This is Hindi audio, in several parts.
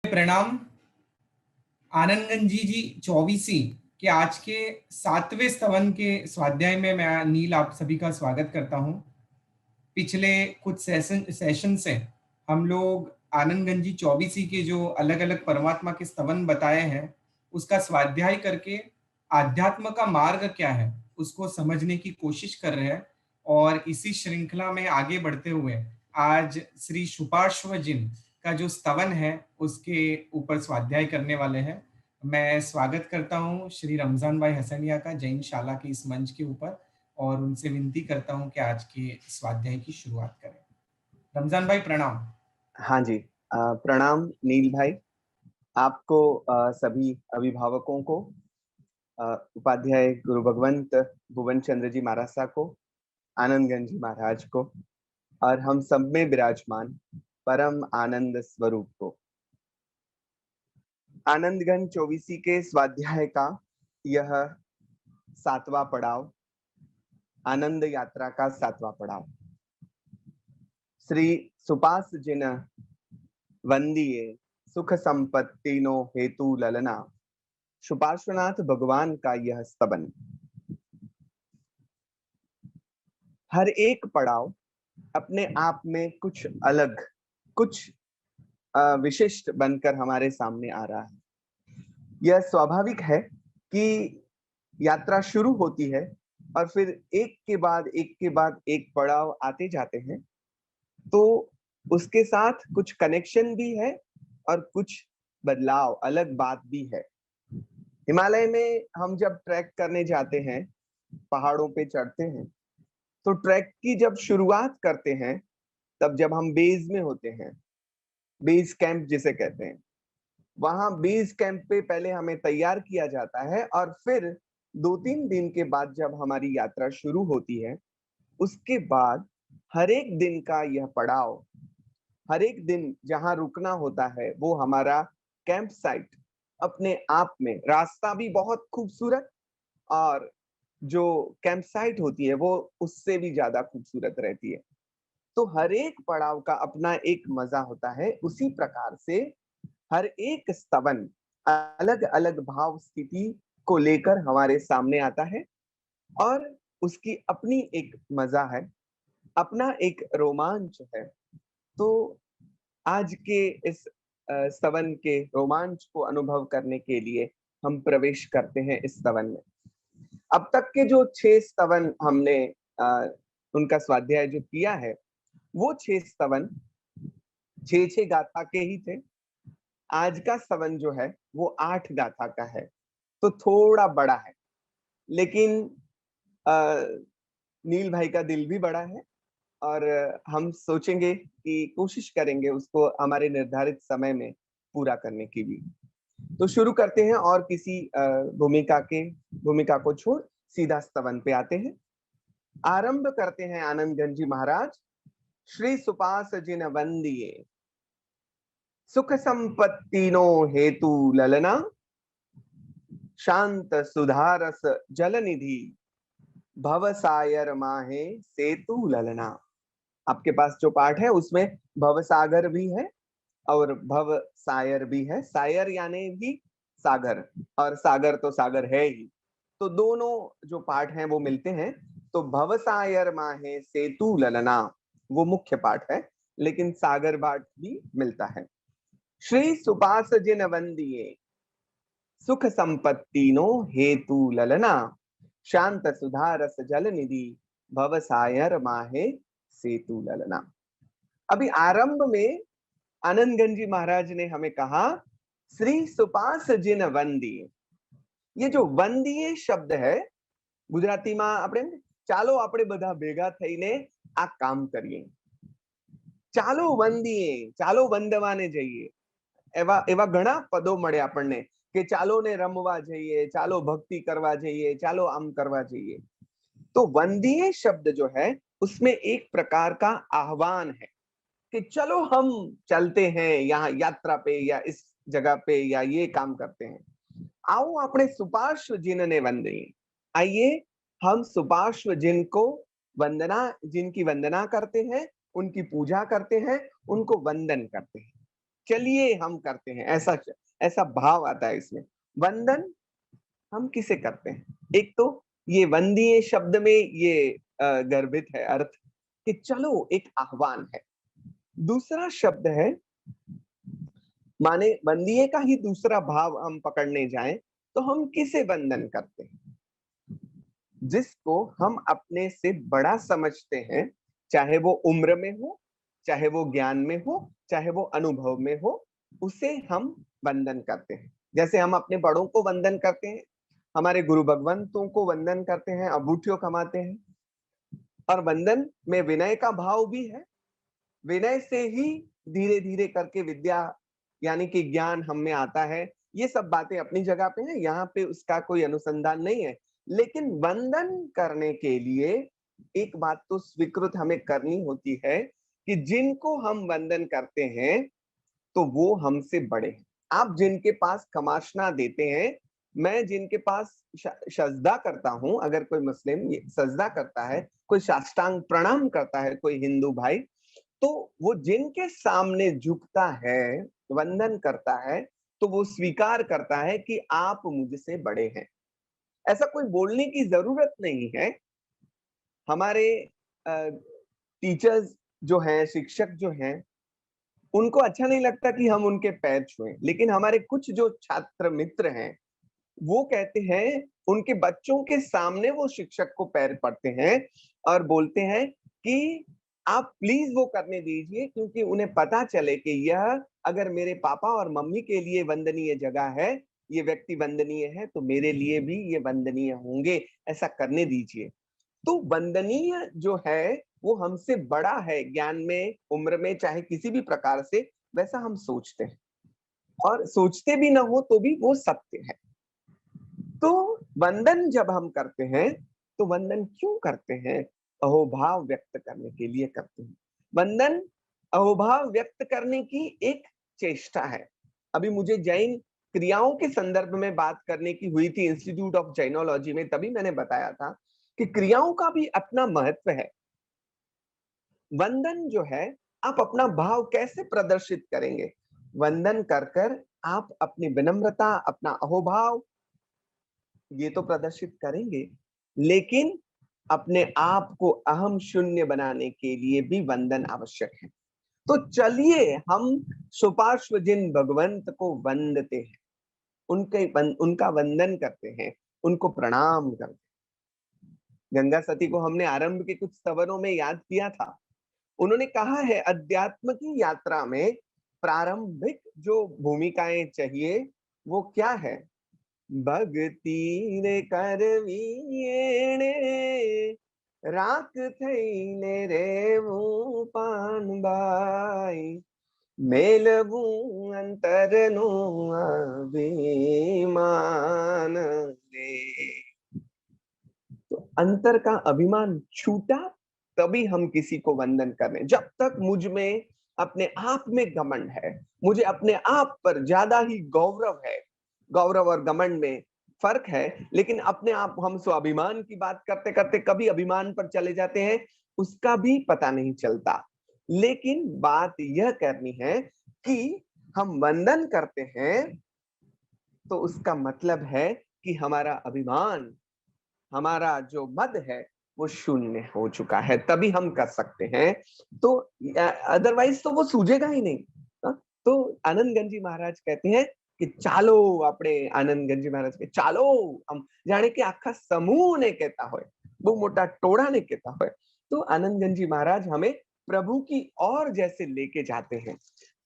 प्रणाम। आनंदगंजी जी चौबीसी के आज के 7वें स्तवन के स्वाध्याय में मैं नील आप सभी का स्वागत करता हूं। पिछले कुछ सेशन से हम लोग आनंदगंजी चौबीसी के जो अलग अलग परमात्मा के स्तवन बताए हैं उसका स्वाध्याय करके आध्यात्म का मार्ग क्या है उसको समझने की कोशिश कर रहे हैं। और इसी श्रृंखला में आगे बढ़ते हुए आज श्री शुपार्श्व जिन का जो स्तवन है उसके ऊपर स्वाध्याय करने वाले हैं। मैं स्वागत करता हूं श्री रमजान भाई हसनिया का जैन शाला के इस मंच के ऊपर और उनसे विनती करता हूं कि आज के स्वाध्याय की शुरुआत करें। रमजान भाई प्रणाम। हाँ जी, प्रणाम नील भाई। आपको सभी अभिभावकों को, उपाध्याय गुरु भगवंत भुवन चंद्र जी महाराज साहब को, आनंदगंज जी महाराज को और हम सब में विराजमान परम आनंद स्वरूप को। आनंदगंज चौबीसी के स्वाध्याय का यह 7वां पड़ाव, आनंद यात्रा का 7वां पड़ाव। श्री सुपास जिन वंदिये सुख संपत्ति नो हेतु ललना, शुपार्श्वनाथ भगवान का यह स्तवन। हर एक पड़ाव अपने आप में कुछ अलग, कुछ विशिष्ट बनकर हमारे सामने आ रहा है। यह स्वाभाविक है कि यात्रा शुरू होती है और फिर एक के बाद एक पड़ाव आते जाते हैं, तो उसके साथ कुछ कनेक्शन भी है और कुछ बदलाव, अलग बात भी है। हिमालय में हम जब ट्रैक करने जाते हैं, पहाड़ों पे चढ़ते हैं, तो ट्रैक की जब शुरुआत करते हैं तब जब हम बेस में होते हैं, बेस कैंप जिसे कहते हैं, वहां बेस कैंप पे पहले हमें तैयार किया जाता है और फिर 2-3 दिन के बाद जब हमारी यात्रा शुरू होती है, उसके बाद हर एक दिन का यह पड़ाव, हर एक दिन जहां रुकना होता है वो हमारा कैंप साइट अपने आप में, रास्ता भी बहुत खूबसूरत और जो कैंप साइट होती है वो उससे भी ज्यादा खूबसूरत रहती है। तो हर एक पड़ाव का अपना एक मजा होता है। उसी प्रकार से हर एक स्तवन अलग अलग भाव स्थिति को लेकर हमारे सामने आता है और उसकी अपनी एक मजा है, अपना एक रोमांच है। तो आज के इस स्तवन के रोमांच को अनुभव करने के लिए हम प्रवेश करते हैं इस स्तवन में। अब तक के जो 6 स्तवन हमने उनका स्वाध्याय जो किया है, वो 6 स्तवन 6 गाथा के ही थे। आज का स्तवन जो है वो 8 गाथा का है, तो थोड़ा बड़ा है, लेकिन नील भाई का दिल भी बड़ा है और हम सोचेंगे कि कोशिश करेंगे उसको हमारे निर्धारित समय में पूरा करने की भी। तो शुरू करते हैं और किसी भूमिका को छोड़ सीधा स्तवन पे आते हैं। आरंभ करते हैं आनंदगंज जी महाराज। श्री सुपास जिन वंदिये सुख संपत्ति नो हेतु ललना, शांत सुधारस जल निधि भव सायर माहे सेतु ललना। आपके पास जो पाठ है उसमें भव सागर भी है और भव सायर भी है। सायर यानी भी सागर, और सागर तो सागर है ही, तो दोनों जो पाठ हैं वो मिलते हैं। तो भव सायर माहे सेतु ललना वो मुख्य पाठ है, लेकिन सागर पाठ भी मिलता है। श्री सुपास जिन वंदिये सुख संपत्ति नो हेतु ललना, शांत सुधारस जल निधि भव सायर माहे सेतु ललना। अभी आरंभ में आनंदगंज जी महाराज ने हमें कहा श्री सुपास जिन वंदिये। ये जो वंदिये शब्द है, गुजरातीમાં આપણે ચાલો આપણે બધા ભેગા થઈને આ કામ કરીએ, ચાલો વંદીએ, ચાલો વંદવાને જઈએ, એવા ઘણા પદો મળે આપણને કે ચાલો ને રમવા જઈએ, ચાલો ભક્તિ કરવા જઈએ, ચાલો આમ કરવા જઈએ। तो वंदीय शब्द जो है उसमें एक प्रकार का आह्वान है कि चलो हम चलते हैं यहाँ यात्रा पे या इस जगह पे या ये काम करते हैं। आओ अपने सुपार्श्व जिन ने वंदनीय, आइए हम सुपार्श्व जिन को वंदना, जिनकी वंदना करते हैं, उनकी पूजा करते हैं, उनको वंदन करते हैं। चलिए हम करते हैं, ऐसा ऐसा भाव आता है इसमें। वंदन हम किसे करते हैं? एक तो ये वंदीय शब्द में ये गर्भित है अर्थ कि चलो एक आह्वान है। दूसरा शब्द है, माने वंदीय का ही दूसरा भाव हम पकड़ने जाएं तो हम किसे वंदन करते हैं? जिसको हम अपने से बड़ा समझते हैं, चाहे वो उम्र में हो, चाहे वो ज्ञान में हो, चाहे वो अनुभव में हो, उसे हम वंदन करते हैं। जैसे हम अपने बड़ों को वंदन करते हैं, हमारे गुरु भगवंतों को वंदन करते हैं, अंगूठियों कमाते हैं। और वंदन में विनय का भाव भी है। विनय से ही धीरे धीरे करके विद्या यानी कि ज्ञान हम में आता है। ये सब बातें अपनी जगह पे हैं, यहाँ पे उसका कोई अनुसंधान नहीं है। लेकिन वंदन करने के लिए एक बात तो स्वीकृत हमें करनी होती है कि जिनको हम वंदन करते हैं तो वो हमसे बड़े हैं। आप जिनके पास खमाशना देते हैं, मैं जिनके पास सजदा करता हूं, अगर कोई मुस्लिम सजदा करता है, कोई साष्टांग प्रणाम करता है, कोई हिंदू भाई, तो वो जिनके सामने झुकता है, वंदन करता है, तो वो स्वीकार करता है कि आप मुझसे बड़े हैं। ऐसा कोई बोलने की जरूरत नहीं है। हमारे टीचर्स जो हैं, शिक्षक जो हैं, उनको अच्छा नहीं लगता कि हम उनके पैर छुएं, लेकिन हमारे कुछ जो छात्र मित्र हैं, वो कहते हैं, उनके बच्चों के सामने वो शिक्षक को पैर पड़ते हैं और बोलते हैं कि आप प्लीज वो करने दीजिए, क्योंकि उन्हें पता चले कि यह अगर मेरे पापा और मम्मी के लिए वंदनीय जगह है, ये व्यक्ति वंदनीय है, तो मेरे लिए भी ये वंदनीय होंगे, ऐसा करने दीजिए। तो वंदनीय जो है वो हमसे बड़ा है, ज्ञान में, उम्र में, चाहे किसी भी प्रकार से, वैसा हम सोचते हैं। और सोचते भी ना हो तो भी वो सत्य है। तो वंदन जब हम करते हैं तो वंदन क्यों करते हैं? अहोभाव व्यक्त करने के लिए करते हैं। वंदन अहोभाव व्यक्त करने की एक चेष्टा है। अभी मुझे जैन क्रियाओं के संदर्भ में बात करने की हुई थी इंस्टीट्यूट ऑफ जैनोलॉजी में, तभी मैंने बताया था कि क्रियाओं का भी अपना महत्व है। वंदन जो है, आप अपना भाव कैसे प्रदर्शित करेंगे? वंदन कर कर आप अपनी विनम्रता, अपना अहोभाव ये तो प्रदर्शित करेंगे, लेकिन अपने आप को अहम शून्य बनाने के लिए भी वंदन आवश्यक है। तो चलिए हम सुपार्श्व जिन भगवंत को वंदते हैं, उनका वंदन करते हैं, उनको प्रणाम करते हैं। गंगा सती को हमने आरंभ के कुछ स्तवरों में याद किया था। उन्होंने कहा है, अध्यात्म की यात्रा में प्रारंभिक जो भूमिकाएं चाहिए वो क्या है? भक्ति रे करवीने राख थईने रेवू पानबाई मेलवू अंतरनु अभिमान ले। तो अंतर का अभिमान छूटा तभी हम किसी को वंदन कर रहे हैं। जब तक मुझ में अपने आप में घमंड है, मुझे अपने आप पर ज्यादा ही गौरव है, गौरव और घमंड में फर्क है, लेकिन अपने आप हम स्वाभिमान की बात करते करते कभी अभिमान पर चले जाते हैं, उसका भी पता नहीं चलता। लेकिन बात यह करनी है कि हम वंदन करते हैं तो उसका मतलब है कि हमारा अभिमान, हमारा जो मद है वो शून्य हो चुका है, तभी हम कर सकते हैं। तो अदरवाइज तो वो सूझेगा ही नहीं। तो आनंद गंजी महाराज कहते हैं कि चालो, આપણે આનંદ ગંજી મહારાજ કે ચાલો, આમ જાણે કે આખા સમૂહને કહેતા હોય, બહુ મોટા ટોળાને કહેતા હોય। तो आनंद गंजी महाराज हमें प्रभु की ओर जैसे लेके जाते हैं।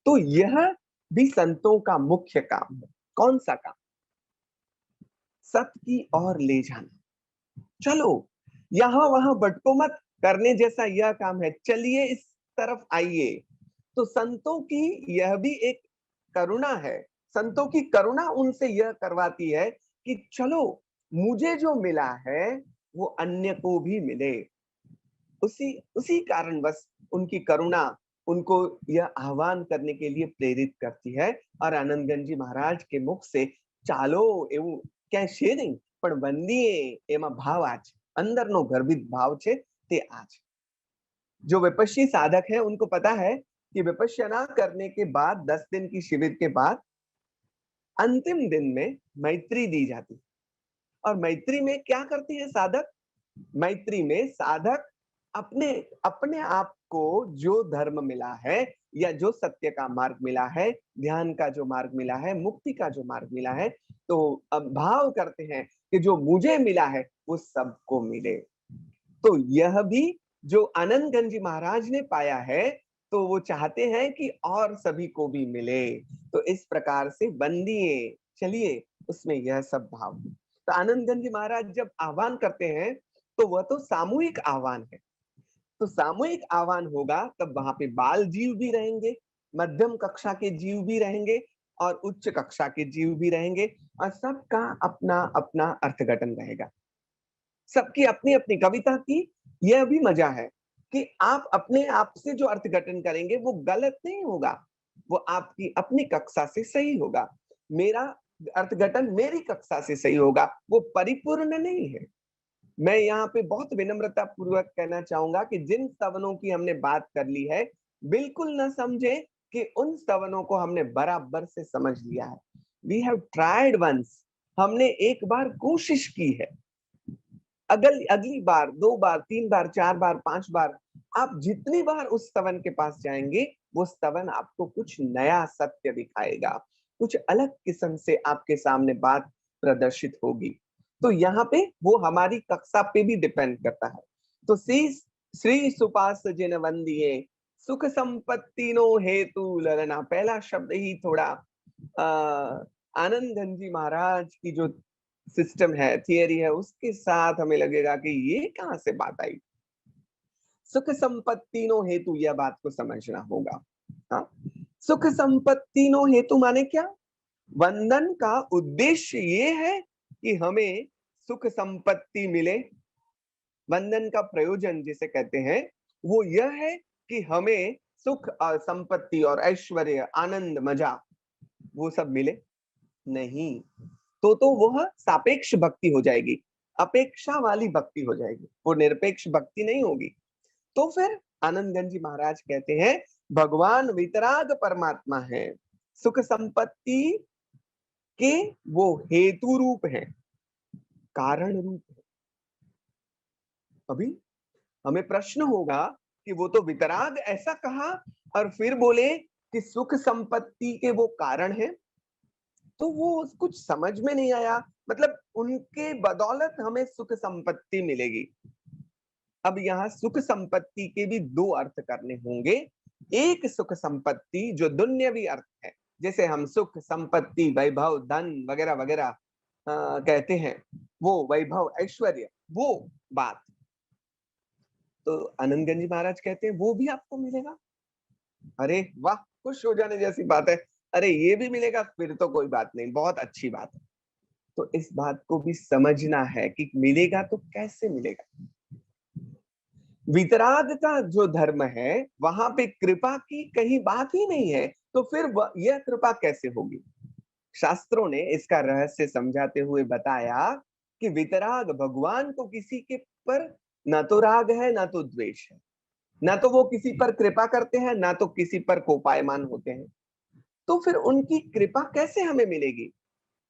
तो यह भी संतों का मुख्य काम है। कौन सा काम? सत्य की ओर ले जाना। चलो यहां वहां भटको मत, करने जैसा यह काम है, चलिए इस तरफ आइए। तो संतों की यह भी एक करुणा है। संतों की करुणा उनसे यह करवाती है कि चलो, मुझे जो मिला है वो अन्य को भी मिले। उसी उसी कारण बस उनकी करुणा उनको यह आह्वान करने के लिए प्रेरित करती है। और आनंद गंजी महाराज के मुख से चालो એવું ક્યાંય છે નહીં, પણ વંદીએ એમાં ભાવ આ છે, અંદરનો ગર્ભિત ભાવ છે તે આ છે। जो विपश्ची साधक है उनको पता है कि विपश्यना करने के बाद 10 दिन की शिविर के बाद अंतिम दिन में मैत्री दी जाती है। और मैत्री में क्या करते हैं साधक? मैत्री में साधक अपने अपने आप को जो धर्म मिला है या जो सत्य का मार्ग मिला है, ध्यान का जो मार्ग मिला है, मुक्ति का जो मार्ग मिला है, तो अब भाव करते हैं कि जो मुझे मिला है वो सबको मिले। तो यह भी जो आनंदगंज जी महाराज ने पाया है, तो वो चाहते हैं कि और सभी को भी मिले। तो इस प्रकार से बंदिए चलिए उसमें यह सब भाव। तो आनंदगंज जी महाराज जब आह्वान करते हैं तो वह तो सामूहिक आह्वान है। तो सामूहिक आह्वान होगा तब वहां पे बाल जीव भी रहेंगे, मध्यम कक्षा के जीव भी रहेंगे और उच्च कक्षा के जीव भी रहेंगे, और सबका अपना अपना अर्थघटन रहेगा। सबकी अपनी अपनी कविता की यह भी मजा है कि आप अपने आप से जो अर्थघटन करेंगे वो गलत नहीं होगा, वो आपकी अपनी कक्षा से सही होगा। मेरा अर्थघटन मेरी कक्षा से सही होगा, वो परिपूर्ण नहीं है। मैं यहाँ पे बहुत विनम्रता पूर्वक कहना चाहूंगा कि जिन स्तवनों की हमने बात कर ली है, बिल्कुल न समझे कि उन स्तवनों को हमने बराबर से समझ लिया है। वी हैव ट्राइड वंस, हमने एक बार कोशिश की है। अगली अगली बार, 2 बार, 3 बार, 4 बार, 5 बार, आप जितनी बार उस स्तवन के पास जाएंगे, वो स्तवन आपको कुछ नया सत्य दिखाएगा, कुछ अलग किस्म से आपके सामने बात प्रदर्शित होगी। तो यहाँ पे वो हमारी कक्षा पे भी डिपेंड करता है। तो श्री सुपास जिन वंदिए सुख संपत्ति नो हेतु ललना, पहला शब्द ही थोड़ा आनंद गंजी महाराज की जो सिस्टम है, थियरी है, उसके साथ हमें लगेगा कि ये कहां से बात आई। सुख संपत्ति नो हेतु, यह बात को समझना होगा। हाँ, सुख संपत्ति नो हेतु माने क्या? वंदन का उद्देश्य ये है कि हमें सुख संपत्ति मिले। वंदन का प्रयोजन जिसे कहते हैं वो यह है कि हमें सुख और संपत्ति और ऐश्वर्य, आनंद, मजा वो सब मिले नहीं। तो वह सापेक्ष भक्ति हो जाएगी, अपेक्षा वाली भक्ति हो जाएगी, वो निरपेक्ष भक्ति नहीं होगी। तो फिर आनंदगंज जी महाराज कहते हैं भगवान वितराग परमात्मा है, सुख संपत्ति के वो हेतु रूप है, कारण रूप है। अभी हमें प्रश्न होगा कि वो तो वितराग ऐसा कहा और फिर बोले कि सुख संपत्ति के वो कारण है, तो वो कुछ समझ में नहीं आया। मतलब उनके बदौलत हमें सुख संपत्ति मिलेगी। अब यहाँ सुख संपत्ति के भी दो अर्थ करने होंगे। एक सुख संपत्ति जो दुन्यवी अर्थ है, जैसे हम सुख संपत्ति, वैभव, धन वगैरह वगैरह कहते हैं, वो वैभव, ऐश्वर्य, वो बात। तो आनंदगंज महाराज कहते हैं वो भी आपको मिलेगा। अरे वाह, खुश हो जाने जैसी बात है। अरे ये भी मिलेगा, फिर तो कोई बात नहीं, बहुत अच्छी बात है। तो इस बात को भी समझना है कि मिलेगा तो कैसे मिलेगा। वितराग का जो धर्म है वहां पे कृपा की कहीं बात ही नहीं है, तो फिर यह कृपा कैसे होगी? शास्त्रों ने इसका रहस्य समझाते हुए बताया कि वितराग भगवान को किसी के पर ना तो राग है ना तो द्वेष है, ना तो वो किसी पर कृपा करते हैं ना तो किसी पर कोपायमान होते हैं। तो फिर उनकी कृपा कैसे हमें मिलेगी?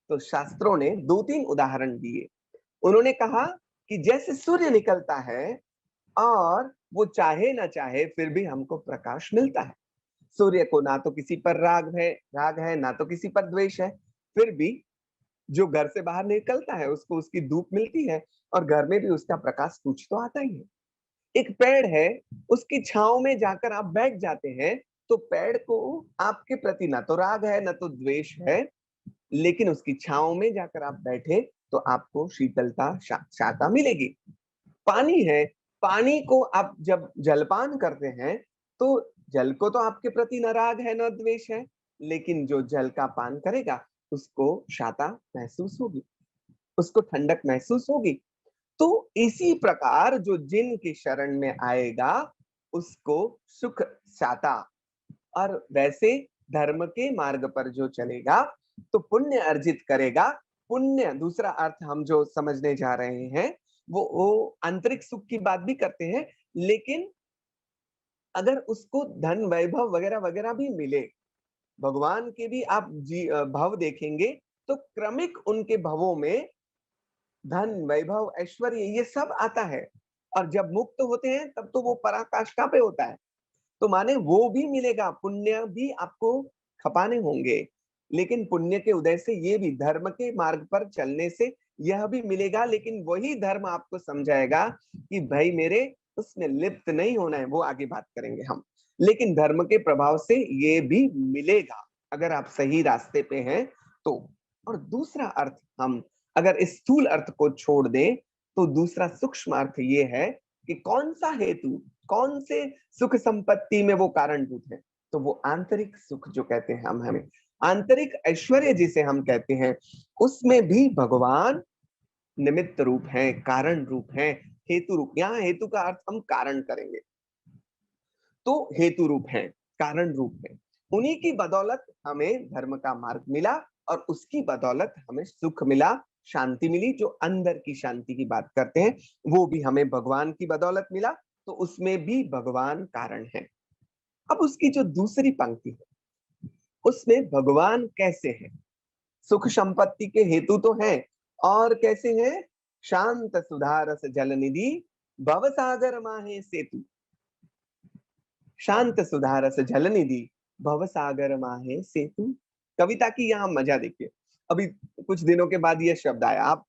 तो शास्त्रों ने 2-3 उदाहरण दिए। उन्होंने कहा कि जैसे सूर्य निकलता है और वो चाहे ना चाहे फिर भी हमको प्रकाश मिलता है। सूर्य को ना तो किसी पर राग है ना तो किसी पर द्वेष है, फिर भी जो घर से बाहर निकलता है उसको उसकी धूप मिलती है और घर में भी उसका प्रकाश कुछ तो आता ही है। एक पेड़ है, उसकी छांव में जाकर आप बैठ जाते हैं, तो पेड़ को आपके प्रति ना तो राग है ना तो द्वेष है, लेकिन उसकी छांव में जाकर आप बैठे तो आपको शीतलता, शांता मिलेगी। पानी है, पानी को आप जब जलपान करते हैं तो जल को तो आपके प्रति न राग है न द्वेष है, लेकिन जो जल का पान करेगा उसको शांता महसूस होगी, उसको ठंडक महसूस होगी। तो इसी प्रकार जो जिन की शरण में आएगा उसको सुख शांता, और वैसे धर्म के मार्ग पर जो चलेगा तो पुण्य अर्जित करेगा। पुण्य दूसरा अर्थ हम जो समझने जा रहे हैं वो आंतरिक सुख की बात भी करते हैं, लेकिन अगर उसको धन वैभव वगैरह वगैरह भी मिले, भगवान के भी आप भव देखेंगे तो क्रमिक उनके भवों में धन वैभव ऐश्वर्य ये सब आता है, और जब मुक्त होते हैं तब तो वो पराकाष्ठा पे होता है। तो माने वो भी मिलेगा, पुण्य भी आपको खपाने होंगे, लेकिन पुण्य के उदय से ये भी धर्म के मार्ग पर चलने से यह भी मिलेगा, लेकिन वही धर्म आपको समझाएगा कि भाई मेरे उसमें लिप्त नहीं होना है, वो आगे बात करेंगे हम। लेकिन धर्म के प्रभाव से ये भी मिलेगा अगर आप सही रास्ते पे हैं तो। और दूसरा अर्थ, हम अगर इस स्थूल अर्थ को छोड़ दें तो दूसरा सूक्ष्म अर्थ ये है कि कौन सा हेतु, कौन से सुख संपत्ति में वो कारणभूत है। तो वो आंतरिक सुख जो कहते हैं हम, हमें आंतरिक ऐश्वर्य जिसे हम कहते हैं, उसमें भी भगवान निमित्त रूप है, कारण रूप है, हेतु रूप। यहाँ हेतु का अर्थ हम कारण करेंगे, तो हेतु रूप है, कारण रूप है। उन्हीं की बदौलत हमें धर्म का मार्ग मिला, और उसकी बदौलत हमें सुख मिला, शांति मिली। जो अंदर की शांति की बात करते हैं वो भी हमें भगवान की बदौलत मिला, तो उसमें भी भगवान कारण है। अब उसकी जो दूसरी पंक्ति है उसमें भगवान कैसे है? सुख संपत्ति के हेतु तो हैं, और कैसे हैं? शांत सुधारस जल निधि भवसागर माहे सेतु। शांत सुधारस जल निधि भवसागर माहे सेतु। कविता की यहाँ मजा देखिए। अभी कुछ दिनों के बाद ये शब्द आया, आप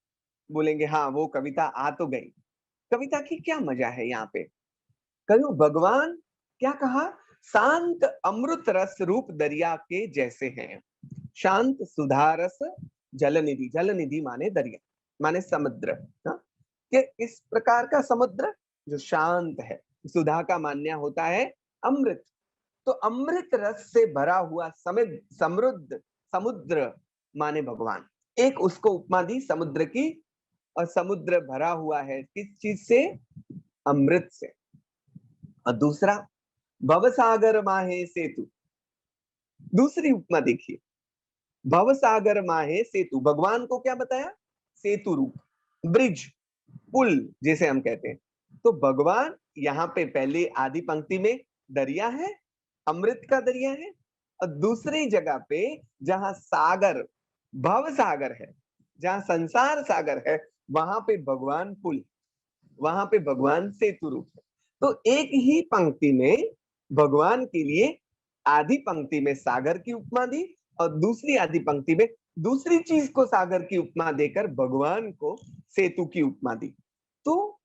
बोलेंगे हाँ वो कविता आ तो गई। कविता की क्या मजा है यहाँ पे? कहो भगवान क्या कहा? शांत अमृत रस रूप दरिया के जैसे हैं। शांत सुधारस जल निधि, जल निधि माने दरिया, माने समुद्र। हाँ? कि इस प्रकार का समुद्र जो शांत है। सुधा का मान्य होता है अमृत, तो अमृत रस से भरा हुआ समृद्ध समुद्र माने भगवान। एक उसको उपमा दी समुद्र की, और समुद्र भरा हुआ है किस चीज से? अमृत से। और दूसरा भवसागर माहे सेतु। दूसरी उपमा देखिए, भवसागर माहे सेतु, भगवान को क्या बताया? सेतु रूप, ब्रिज, पुल जैसे हम कहते हैं। तो भगवान यहाँ पे पहले आदि पंक्ति में दरिया है, अमृत का दरिया है, और दूसरी जगह पे जहां सागर, भव सागर है, जहां संसार सागर है, वहां पे भगवान पुल, वहां पे भगवान सेतु रूप है। तो एक ही पंक्ति में भगवान के लिए आधी पंक्ति में सागर की उपमा दी, और दूसरी आधी पंक्ति में दूसरी चीज को सागर की उपमा देकर भगवान को सेतु की उपमा दी। तो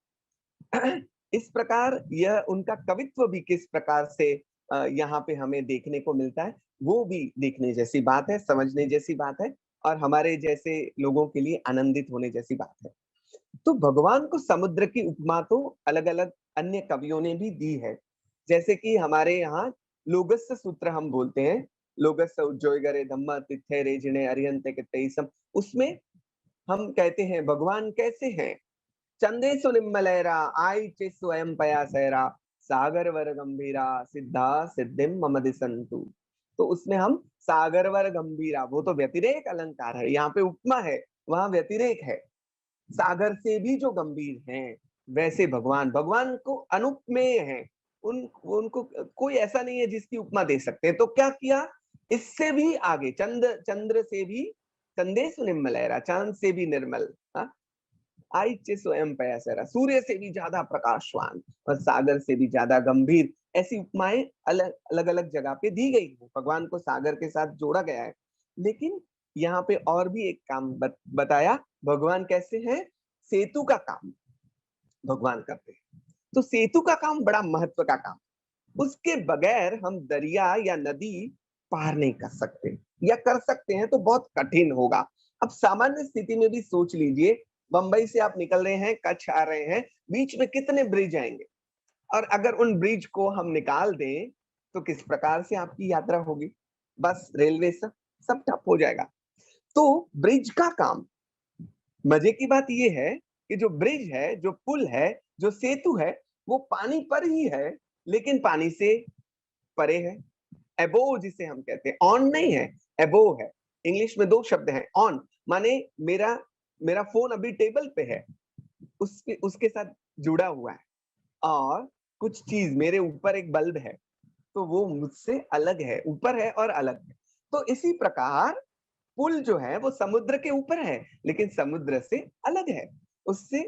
इस प्रकार यह उनका कवित्व भी किस प्रकार से यहाँ पे हमें देखने को मिलता है, वो भी देखने जैसी बात है, समझने जैसी बात है, और हमारे जैसे लोगों के लिए आनंदित होने जैसी बात है। तो भगवान को समुद्र की उपमा तो अलग अलग अन्य कवियों ने भी दी है। जैसे कि हमारे यहाँ लोगस्य सूत्र हम बोलते हैं, लोगस्य उज्जोयगरे धम्मा तिथे रेजिणे अरिहंते के तेईसम, उसमें हम कहते हैं भगवान कैसे हैं? चंदेसु निम्मलैरा आई चे स्वयं पयासैरा सागर वर गंभीरा सिद्धा सिद्धिम मम दिसंतु। तो उसमें हम सागर वर गंभीरा, वो तो व्यतिरेक अलंकार है, यहाँ पे उपमा है, वहां व्यतिरेक है। सागर से भी जो गंभीर हैं वैसे भगवान, भगवान को अनुपमेय है, उनको कोई ऐसा नहीं है जिसकी उपमा दे सकते हैं। तो क्या किया? इससे भी आगे चंद्र से भी, चंदेसु निम्मलैरा, चांद से भी निर्मल, हाँ? आइचे स्वयं पयासरा, सूर्य से भी ज्यादा प्रकाशवान और सागर से भी ज्यादा गंभीर, ऐसी उपमाएं अलग अलग अलग जगह पे दी गई है। भगवान को सागर के साथ जोड़ा गया है। लेकिन यहाँ पे और भी एक काम बताया, भगवान कैसे है? सेतु का काम भगवान करते हैं। तो सेतु का काम बड़ा महत्व का काम, उसके बगैर हम दरिया या नदी पार नहीं कर सकते, या कर सकते हैं तो बहुत कठिन होगा। अब सामान्य स्थिति में भी सोच लीजिए, बंबई से आप निकल रहे हैं, कच्छ आ रहे हैं, बीच में कितने ब्रिज आएंगे, और अगर उन ब्रिज को हम निकाल दें तो किस प्रकार से आपकी यात्रा होगी? बस रेलवे सब ठप हो जाएगा। तो ब्रिज का काम, मजे की बात यह है कि जो ब्रिज है, जो पुल है, जो सेतु है, वो पानी पर ही है, लेकिन पानी से परे है। एबोव जिसे हम कहते हैं, ऑन नहीं है, एबोव है। इंग्लिश में दो शब्द हैं, ऑन माने मेरा मेरा फोन अभी टेबल पे है, उसके साथ जुड़ा हुआ है, और कुछ चीज, मेरे ऊपर एक बल्ब है तो वो मुझसे अलग है, ऊपर है और अलग है। तो इसी प्रकार पुल जो है वो समुद्र के ऊपर है लेकिन समुद्र से अलग है, उससे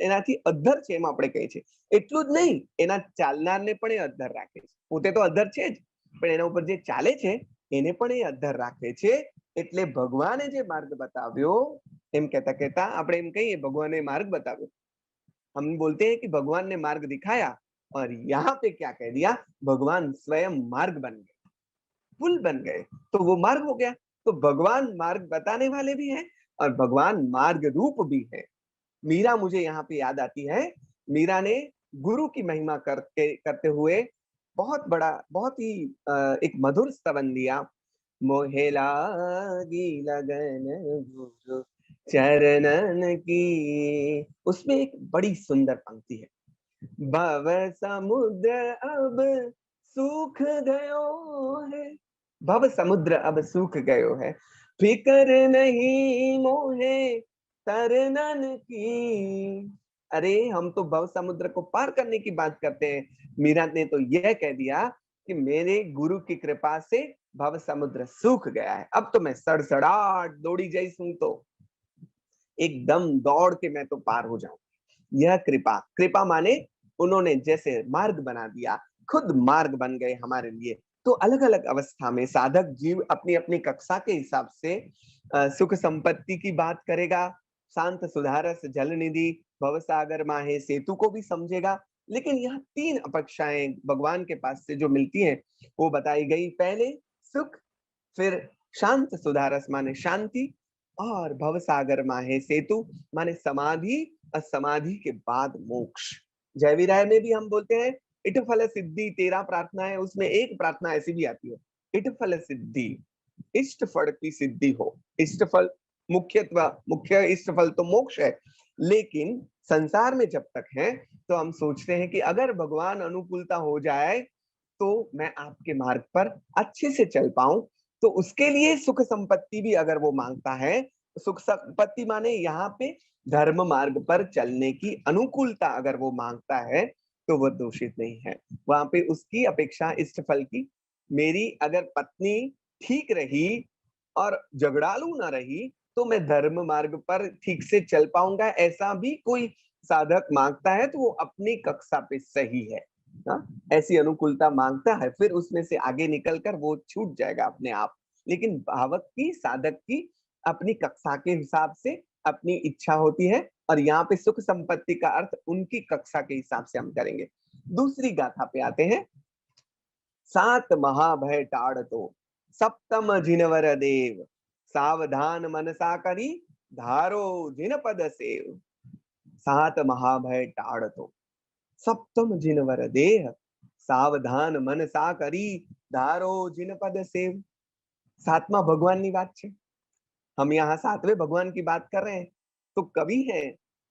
એનાથી અદ્ધર છે એમ આપણે કહીએ છીએ। એટલું જ નહીં, એના ચાલનારને પણ એ અદ્ધર રાખે છે, પોતે તો અદ્ધર છે જ, પણ એના ઉપર જે ચાલે છે એને પણ એ અદ્ધર રાખે છે। એટલે ભગવાને જે માર્ગ બતાવ્યો, એમ કહેતા કહેતા આપણે એમ કહીએ ભગવાને માર્ગ બતાવ્યો, हम बोलते हैं कि भगवान ने मार्ग दिखाया, और यहाँ पे क्या कह दिया, भगवान स्वयं मार्ग बन गए, पुल बन गए, तो वो मार्ग हो गया। तो भगवान मार्ग बताने वाले भी हैं और भगवान मार्ग रूप भी है। मीरा मुझे यहाँ पे याद आती है। मीरा ने गुरु की महिमा करते हुए बहुत बड़ा, बहुत ही एक मधुर स्तवन दिया। मोहे लागी लगन गुरु चरणन की, उसमें एक बड़ी सुंदर पंक्ति है, भव समुद्र अब सूख गयो है, भव समुद्र अब सूख गयो है, फिकर नहीं मोहे तरनन की। अरे हम तो भव समुद्र को पार करने की बात करते हैं, मीरा ने तो यह कह दिया कि मेरे गुरु की कृपा से भव समुद्र सूख गया है, अब तो मैं सड़सड़ाहट दौड़ी जैसूं तो एकदम दौड़ के मैं तो पार हो जाऊं। यह कृपा, कृपा माने उन्होंने जैसे मार्ग बना दिया, खुद मार्ग बन गए हमारे लिए। तो अलग अलग अवस्था में साधक जीव अपनी अपनी कक्षा के हिसाब से सुख संपत्ति की बात करेगा, शांत सुधारस जल निधि भवसागर माहे सेतु को भी समझेगा। लेकिन यह तीन अपेक्षाएं भगवान के पास से जो मिलती हैं वो बताई गई, पहले सुख, फिर शांत सुधारस माने शांति, और भवसागर माहे सेतु माने समाधि, और समाधि के बाद मोक्ष। जय विराय में भी हम बोलते हैं इट फल सिद्धि, 13 प्रार्थना है, उसमें एक प्रार्थना ऐसी भी आती है, इट फल सिद्धि, इष्ट फल की सिद्धि हो। इष्ट फल मुख्य इष्ट फल तो मोक्ष है, लेकिन संसार में जब तक है तो हम सोचते हैं कि अगर भगवान अनुकूलता हो जाए तो मैं आपके मार्ग पर अच्छे से चल पाऊं, तो उसके लिए सुख संपत्ति भी अगर वो मांगता है, सुख संपत्ति माने यहाँ पे धर्म मार्ग पर चलने की अनुकूलता अगर वो मांगता है तो वह दोषित नहीं है। वहां पे उसकी अपेक्षा इष्ट फल की, मेरी अगर पत्नी ठीक रही और झगड़ालू ना रही तो मैं धर्म मार्ग पर ठीक से चल पाऊंगा, ऐसा भी कोई साधक मांगता है तो वो अपनी कक्षा पे सही है। ऐसी अनुकूलता मांगता है, फिर उसमें से आगे निकलकर वो छूट जाएगा अपने आप। लेकिन भावक की, साधक की अपनी कक्षा के हिसाब से अपनी इच्छा होती है, और यहाँ पे सुख संपत्ति का अर्थ उनकी कक्षा के हिसाब से हम करेंगे। दूसरी गाथा पे आते हैं, सात महाभय टाड़तो सप्तम जिनवर देव, सावधान मनसा करी धारो जिन पद सेव। सात महाभय टाड़तो सप्तम जिनवर देह, सावधान मनसा करी धारो जिन पद सेव। सातवां भगवान की बात है, हम यहाँ सातवें भगवान की बात कर रहे हैं, तो कभी है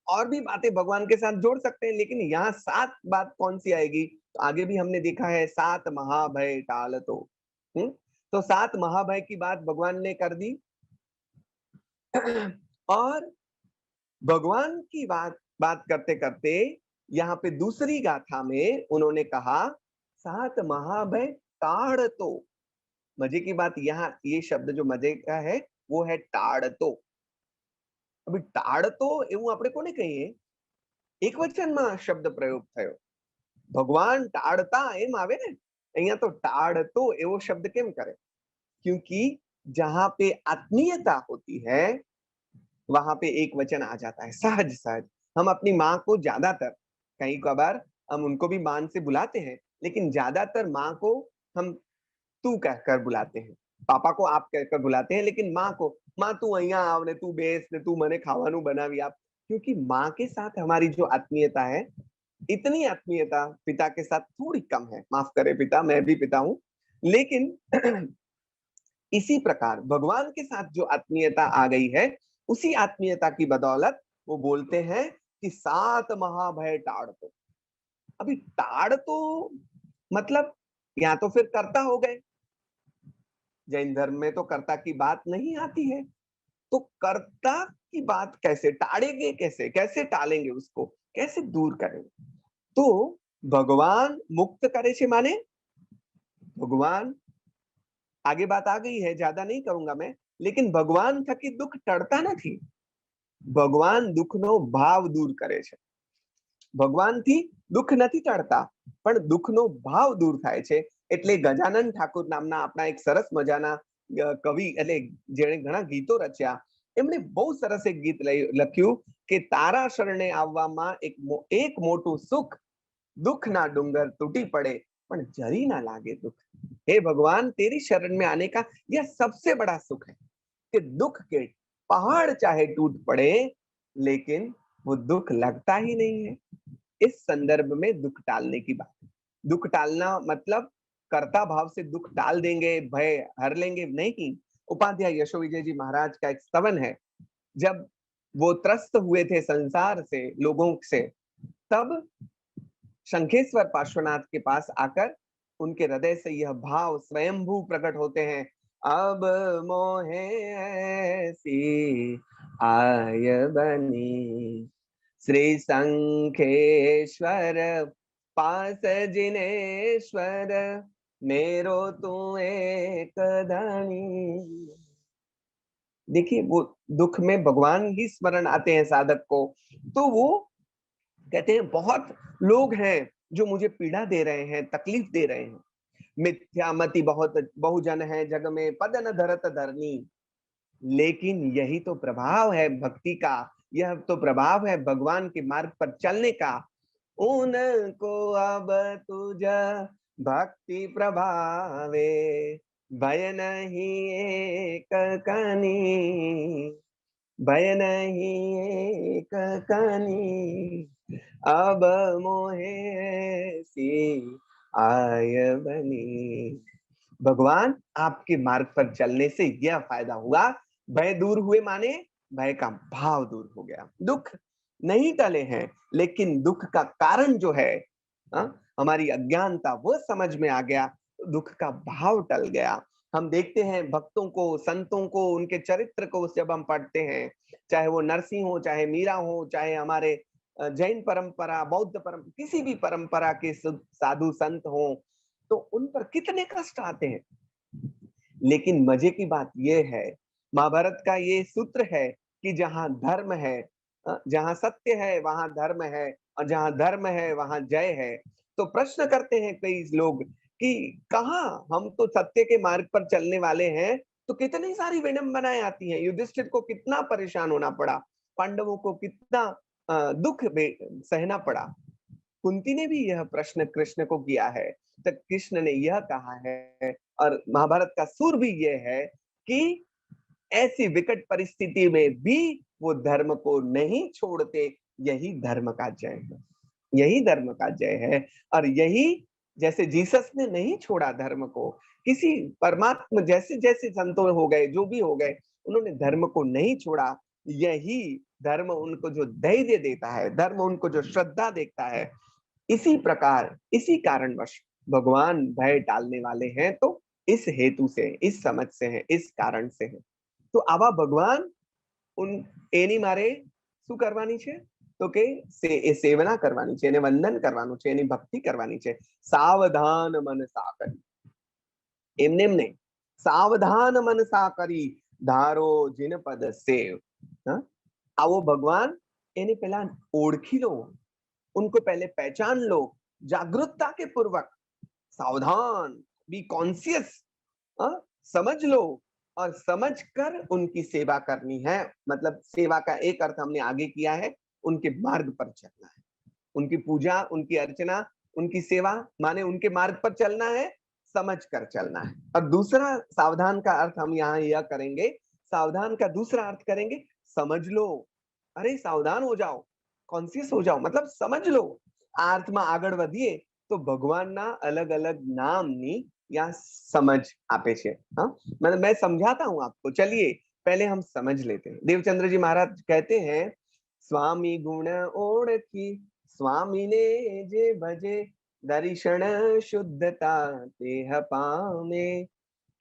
और भी बातें भगवान के साथ जोड़ सकते हैं, लेकिन यहाँ सात बात कौन सी आएगी, तो आगे भी हमने देखा है सात महाभय टाल तो सात महाभय की बात भगवान ने कर दी। और भगवान की बात बात करते करते यहाँ पे दूसरी गाथा में उन्होंने कहा सात महाभय टाड़तो। मजे की बात, यहाँ ये शब्द जो मजे का है वो है टाड़तो। अभी टाड़तो એવું આપણે કોને કહીએ, એક વચનમાં શબ્દ પ્રયોગ થયો, ભગવાન टाड़ता એમ આવે ને, અહીંયા તો टाड़तो એવો શબ્દ કેમ કરે, क्योंकि जहां पे आत्मीयता होती है वहां पे एक वचन आ जाता है सहज सहज। हम अपनी माँ को ज्यादातर, कई कबार हम उनको भी मान से बुलाते हैं, लेकिन ज्यादातर माँ को हम तू कहकर बुलाते हैं, पापा को आप कहकर बुलाते हैं, लेकिन माँ को माँ तू अहिया आव ने, तू बेस ने, तू मने खावानू बनावी आप। क्योंकि माँ के साथ हमारी जो आत्मीयता है, इतनी आत्मीयता पिता के साथ थोड़ी कम है, माफ करे पिता, मैं भी पिता हूं। लेकिन इसी प्रकार भगवान के साथ जो आत्मीयता आ गई है, उसी आत्मीयता की बदौलत वो बोलते हैं कि सात महाभय टाड़तो। अभी टाड़तो मतलब या तो फिर कर्ता हो गए, जैन धर्म में तो कर्ता की बात नहीं आती है, तो कर्ता की बात कैसे टाड़ेंगे, कैसे कैसे टालेंगे, उसको कैसे दूर करेंगे। तो ભગવાન મુક્ત કરે છે માને ભગવાન आगे बात आ गई है, ज्यादा नहीं करूंगा मैं, लेकिन भगवान थकी दुख टळता નથી. ભગવાન દુઃખનો ભાવ દૂર કરે છે. ભગવાનથી દુઃખ નથી ટળતા, પણ દુઃખનો ભાવ દૂર થાય છે. એટલે ગજાનન ઠાકુર નામના આપણા એક સરસ મજાના કવિ, એટલે જેણે ઘણા ગીતો રચ્યા, એમણે બહુ સરસ એક ગીત લખ્યું કે તારા શરણે આવવામાં એક મોટું સુખ, दुख ना डूंगर टूटी पड़े पर जरी ना लागे दुख. हे भगवान, तेरी शरण में आने का यह सबसे बड़ा सुख है कि दुख के पहाड़ चाहे टूट पड़े लेकिन वो दुख लगता ही नहीं है. इस संदर्भ में दुख टालने की बात है. दुख टालना मतलब कर्ता भाव से दुख टाल देंगे, भय हर लेंगे, नहीं. उपाध्याय यशो विजय जी महाराज का एक स्तवन है. जब वो त्रस्त हुए थे संसार से, लोगों से, तब शंखेश्वर पार्श्वनाथ के पास आकर उनके हृदय से यह भाव स्वयंभू प्रकट होते हैं. अब मोहे ऐसी आय बनी श्री शंखेश्वर पास जिनेश्वर मेरो तू एक धनी. देखिए, वो दुख में भगवान ही स्मरण आते हैं साधक को. तो वो कहते हैं बहुत लोग हैं जो मुझे पीड़ा दे रहे हैं, तकलीफ दे रहे हैं. मिथ्यामति बहुत बहुजन है जग में, पद न धरत धरनी. लेकिन यही तो प्रभाव है भक्ति का, यह तो प्रभाव है भगवान के मार्ग पर चलने का. उनको अब तुझ भक्ति प्रभावे भय नहीं एक कनी, भय नहीं एक कनी, अब मोहे ऐसी आय बनी. भगवान, आपके मार्ग पर चलने से यह फायदा हुआ, भय दूर हुए माने भय का भाव दूर हो गया. दुख नहीं टले हैं, लेकिन दुख का कारण जो है, हमारी अज्ञानता, वो समझ में आ गया, दुख का भाव टल गया. हम देखते हैं भक्तों को, संतों को, उनके चरित्र को जब हम पढ़ते हैं, चाहे वो नरसिंह हो, चाहे मीरा हो, चाहे हमारे जैन परंपरा, बौद्ध परंपरा, किसी भी परंपरा के साधु संत हो, तो उन पर कितने कष्ट आते हैं. लेकिन मजे की बात यह है, महाभारत का ये सूत्र है कि जहां धर्म है, जहां सत्य है वहां धर्म है, और जहां धर्म है वहां जय है. तो प्रश्न करते हैं कई लोग कि कहाँ, हम तो सत्य के मार्ग पर चलने वाले हैं, तो कितनी सारी विडंबनाएं आती हैं. युधिष्ठिर को कितना परेशान होना पड़ा, पांडवों को कितना दुख सहना पड़ा. कुंती ने भी यह प्रश्न कृष्ण को किया है, तो कृष्ण ने यह कहा है, और महाभारत का सुर भी यह है कि ऐसी विकट परिस्थिति में भी वो धर्म को नहीं छोड़ते. यही धर्म का जय है, यही धर्म का जय है. और यही, जैसे जीसस ने नहीं छोड़ा धर्म को, किसी परमात्मा जैसे जैसे संतों हो गए, जो भी हो गए, उन्होंने धर्म को नहीं छोड़ा. यही धर्म उनको जो धैर्य देता है, धर्म उनको जो श्रद्धा देता है. इसी प्रकार, इसी कारणवश भगवान भय टालने वाले हैं. तो इस हेतु से, इस समझ से है, इस कारण से है. तो आवा भगवान उन एनी मारे શું કરવાની છે, તો કે સેવના કરવાની છે, એને વંદન કરવાનું છે, એની ભક્તિ કરવાની છે. સાવધાન મનસા કરી, એમને એમને સાવધાન મનસા કરી ધારો જીન પદ સેવ. આવો ભગવાન, એને પેલા ઓળખી લો, उनको पहले पहचान लो, जागरूकता के पूर्वक, सावधान, बी कॉन्शियस, समझ लो, और समझकर उनकी सेवा करनी है. मतलब सेवा का एक अर्थ हमने आगे किया है, उनके मार्ग पर चलना है. उनकी पूजा, उनकी अर्चना, उनकी सेवा माने उनके मार्ग पर चलना है, समझ कर चलना है. और दूसरा सावधान का अर्थ हम यहाँ यह करेंगे, सावधान का दूसरा अर्थ करेंगे समझ लो. अरे सावधान हो जाओ, કોન્શિયસ हो जाओ, मतलब समझ लो. આ અર્થમાં આગળ વધીએ તો ભગવાનના અલગ અલગ નામની यहाँ समझ आपे छे. हाँ, मतलब मैं समझाता हूँ आपको. चलिए पहले हम समझ लेते हैं. देवचंद्र जी महाराज कहते हैं, स्वामी गुण ओळखी स्वामी ने जे भजे दर्शन शुद्धता तेह पामे.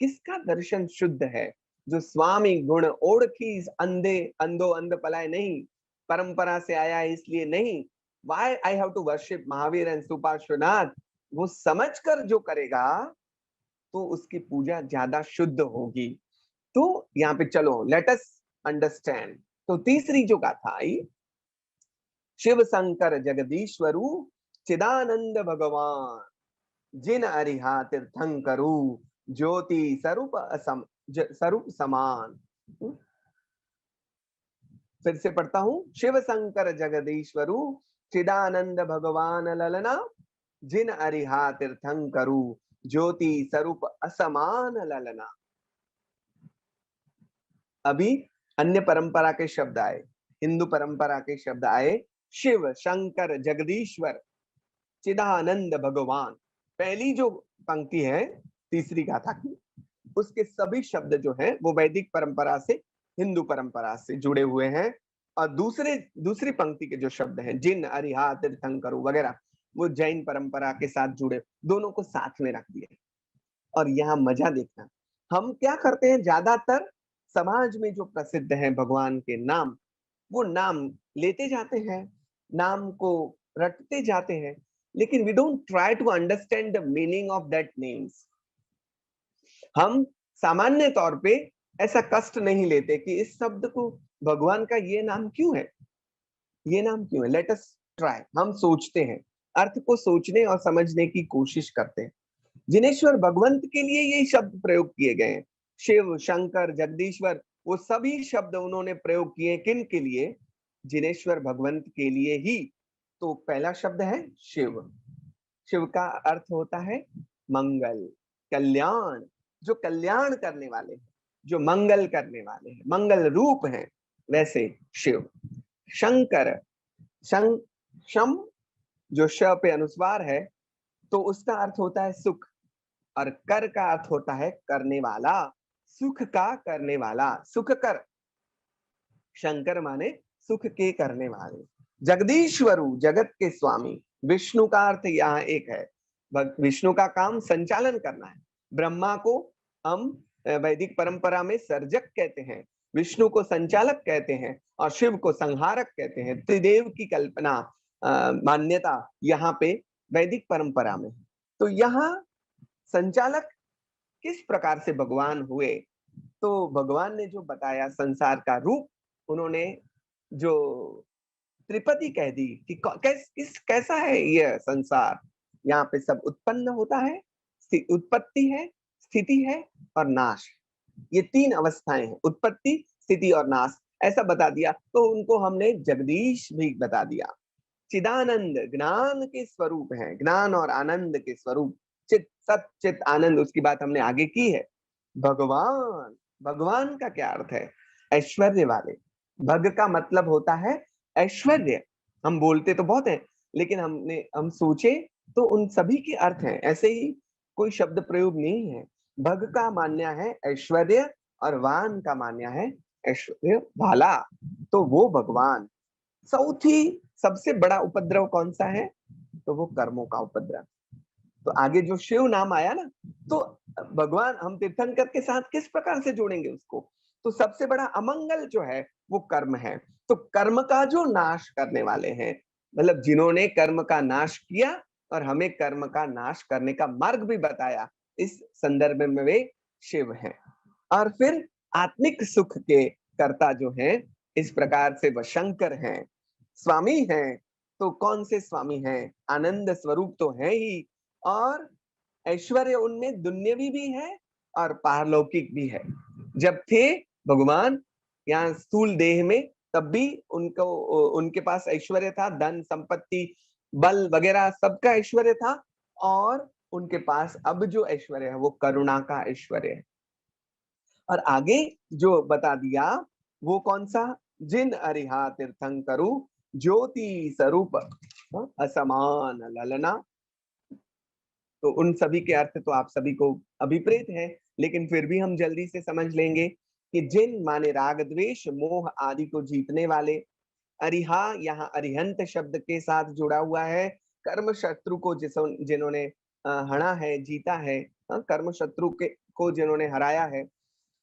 किसका दर्शन शुद्ध है? जो स्वामी गुण ओळखी, अंधे अंधो अंध पलाय नहीं, परंपरा से आया है इसलिए नहीं, why I have to worship Mahavir and Suparshvanath, वो समझकर जो करेगा तो उसकी पूजा ज्यादा शुद्ध होगी। तो यहाँ पे चलो लेट अस अंडरस्टैंड। तो तीसरी जो गाथा आई, शिव शंकर जगदीश्वरु चिदानंद भगवान, जिन अरिहा तीर्थंकरु ज्योति स्वरूप स्वरूप समान। फिर से पढ़ता हूं, शिव शंकर जगदीश्वरु चिदानंद भगवान ललना, जिन अरिहा तीर्थंकरु ज्योति स्वरूप असमान ललना। अभी अन्य परंपरा के शब्द आए, हिंदू परंपरा के शब्द आए, शिव शंकर जगदीश्वर चिदानंद भगवान। पहली जो पंक्ति है तीसरी गाथा की, उसके सभी शब्द जो हैं वो वैदिक परंपरा से, हिंदू परंपरा से जुड़े हुए हैं। और दूसरी पंक्ति के जो शब्द हैं, जिन अरिहा तीर्थंकरु वगैरह, वो जैन परंपरा के साथ जुड़े, दोनों को साथ में रख दिया। और यहाँ मजा देखना, हम क्या करते हैं, ज्यादातर समाज में जो प्रसिद्ध है भगवान के नाम, वो नाम लेते जाते हैं, नाम को रटते जाते हैं, लेकिन we don't try to understand the meaning of that names. हम सामान्य तौर पे ऐसा कष्ट नहीं लेते कि इस शब्द को, भगवान का ये नाम क्यों है, ये नाम क्यों है। लेट अस ट्राई, हम सोचते हैं, अर्थ को सोचने और समझने की कोशिश करते हैं। जिनेश्वर भगवंत के लिए ये शब्द प्रयोग किए गए हैं, शिव शंकर जगदीश्वर, वो सभी शब्द उन्होंने प्रयोग किए किन के लिए, जिनेश्वर भगवंत के लिए ही। तो पहला शब्द है शिव। शिव का अर्थ होता है मंगल, कल्याण, जो कल्याण करने वाले हैं, जो मंगल करने वाले हैं, मंगल रूप हैं, वैसे शिव। शंकर, शं शम जो श पे अनुस्वार है, तो उसका अर्थ होता है सुख, और कर का अर्थ होता है करने वाला, सुख का करने वाला, सुख कर। शंकर माने सुख के करने वाले। जगदीश्वरु जगत के स्वामी, विष्णु का अर्थ यहाँ एक है, विष्णु का काम संचालन करना है। ब्रह्मा को हम वैदिक परंपरा में सर्जक कहते हैं, विष्णु को संचालक कहते हैं, और शिव को संहारक कहते हैं। त्रिदेव की कल्पना, मान्यता यहाँ पे वैदिक परंपरा में। तो यहाँ संचालक किस प्रकार से भगवान हुए, तो भगवान ने जो बताया संसार का रूप, उन्होंने जो त्रिपदी कह दी कि कैसा है यह संसार, यहाँ पे सब उत्पन्न होता है, उत्पत्ति है, स्थिति है और नाश, ये तीन अवस्थाएं हैं, उत्पत्ति स्थिति और नाश, ऐसा बता दिया। तो उनको हमने जगदीश भी बता दिया। चिदानंद ज्ञान के स्वरूप है, ज्ञान और आनंद के स्वरूप, चित सत चित आनंद, उसकी बात हमने आगे की है। भगवान, भगवान का क्या अर्थ है, ऐश्वर्य वाले। भग का मतलब होता है ऐश्वर्य। हम बोलते तो बहुत है, लेकिन हम सोचे तो उन सभी के अर्थ हैं, ऐसे ही कोई शब्द प्रयोग नहीं है। भग का मान्य है ऐश्वर्य, और वान का मान्य है ऐश्वर्य वाला, तो वो भगवान। सबसे बड़ा उपद्रव कौन सा है, तो वो कर्मों का उपद्रव। तो आगे जो शिव नाम आया ना, तो भगवान हम तीर्थंकर के साथ किस प्रकार से जोड़ेंगे उसको, तो सबसे बड़ा अमंगल जो है वो कर्म है। तो कर्म का जो नाश करने वाले हैं, मतलब जिन्होंने कर्म का नाश किया और हमें कर्म का नाश करने का मार्ग भी बताया, इस संदर्भ में वे शिव हैं। और फिर आत्मिक सुख के कर्ता जो हैं, इस प्रकार से वह शंकर हैं, स्वामी हैं। तो कौन से स्वामी हैं, आनंद स्वरूप तो है ही, और ऐश्वर्य उनमें दुन्यवी भी है और पारलौकिक भी है। जब थे भगवान यहाँ स्थूल देह में, तब भी उनको, उनके पास ऐश्वर्य था, धन संपत्ति बल वगैरह सबका ऐश्वर्य था। और उनके पास अब जो ऐश्वर्य है वो करुणा का ऐश्वर्य है। और आगे जो बता दिया वो कौन सा, जिन अरिहा तीर्थंकरु ज्योति स्वरूप असमान ललना। तो उन सभी के अर्थ तो आप सभी को अभिप्रेत है, लेकिन फिर भी हम जल्दी से समझ लेंगे कि जिन माने राग द्वेष मोह आदि को जीतने वाले। अरिहा यहाँ अरिहंत शब्द के साथ जुड़ा हुआ है, कर्म शत्रु को जिन्होंने हरा है, जीता है, कर्म शत्रु के को जिन्होंने हराया है।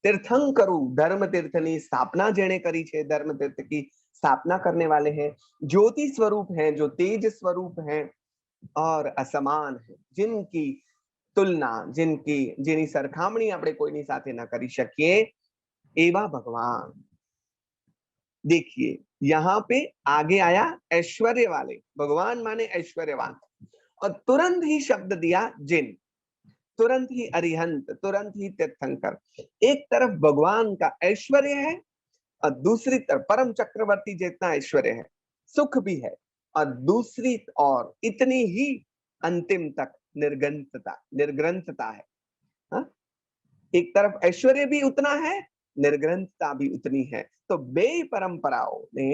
तीर्थंकरु धर्म तीर्थनी स्थापना जेने करी छे, धर्म तीर्थ की स्थापना करने वाले हैं, ज्योति स्वरूप हैं, जो तेज स्वरूप हैं और असमान है, जिनकी तुलना, જેની સરખામણી આપણે કોઈની સાથે ન કરી શકીએ એવા ભગવાન। देखिए यहाँ पे आगे आया ऐश्वर्य वाले, भगवान माने ऐश्वर्यवान, और तुरंत ही शब्द दिया जिन, तुरंत ही अरिहंत, तुरंत ही तीर्थंकर। एक तरफ भगवान का ऐश्वर्य है और दूसरी तरफ परम चक्रवर्ती जितना ऐश्वर्य है, सुख भी है, और दूसरी और इतनी ही अंतिम तक निर्ग्रंथता है। हा? एक तरफ ऐश्वर्य भी उतना है, निर्ग्रंथता भी उतनी है। तो બે પરંપરાઓને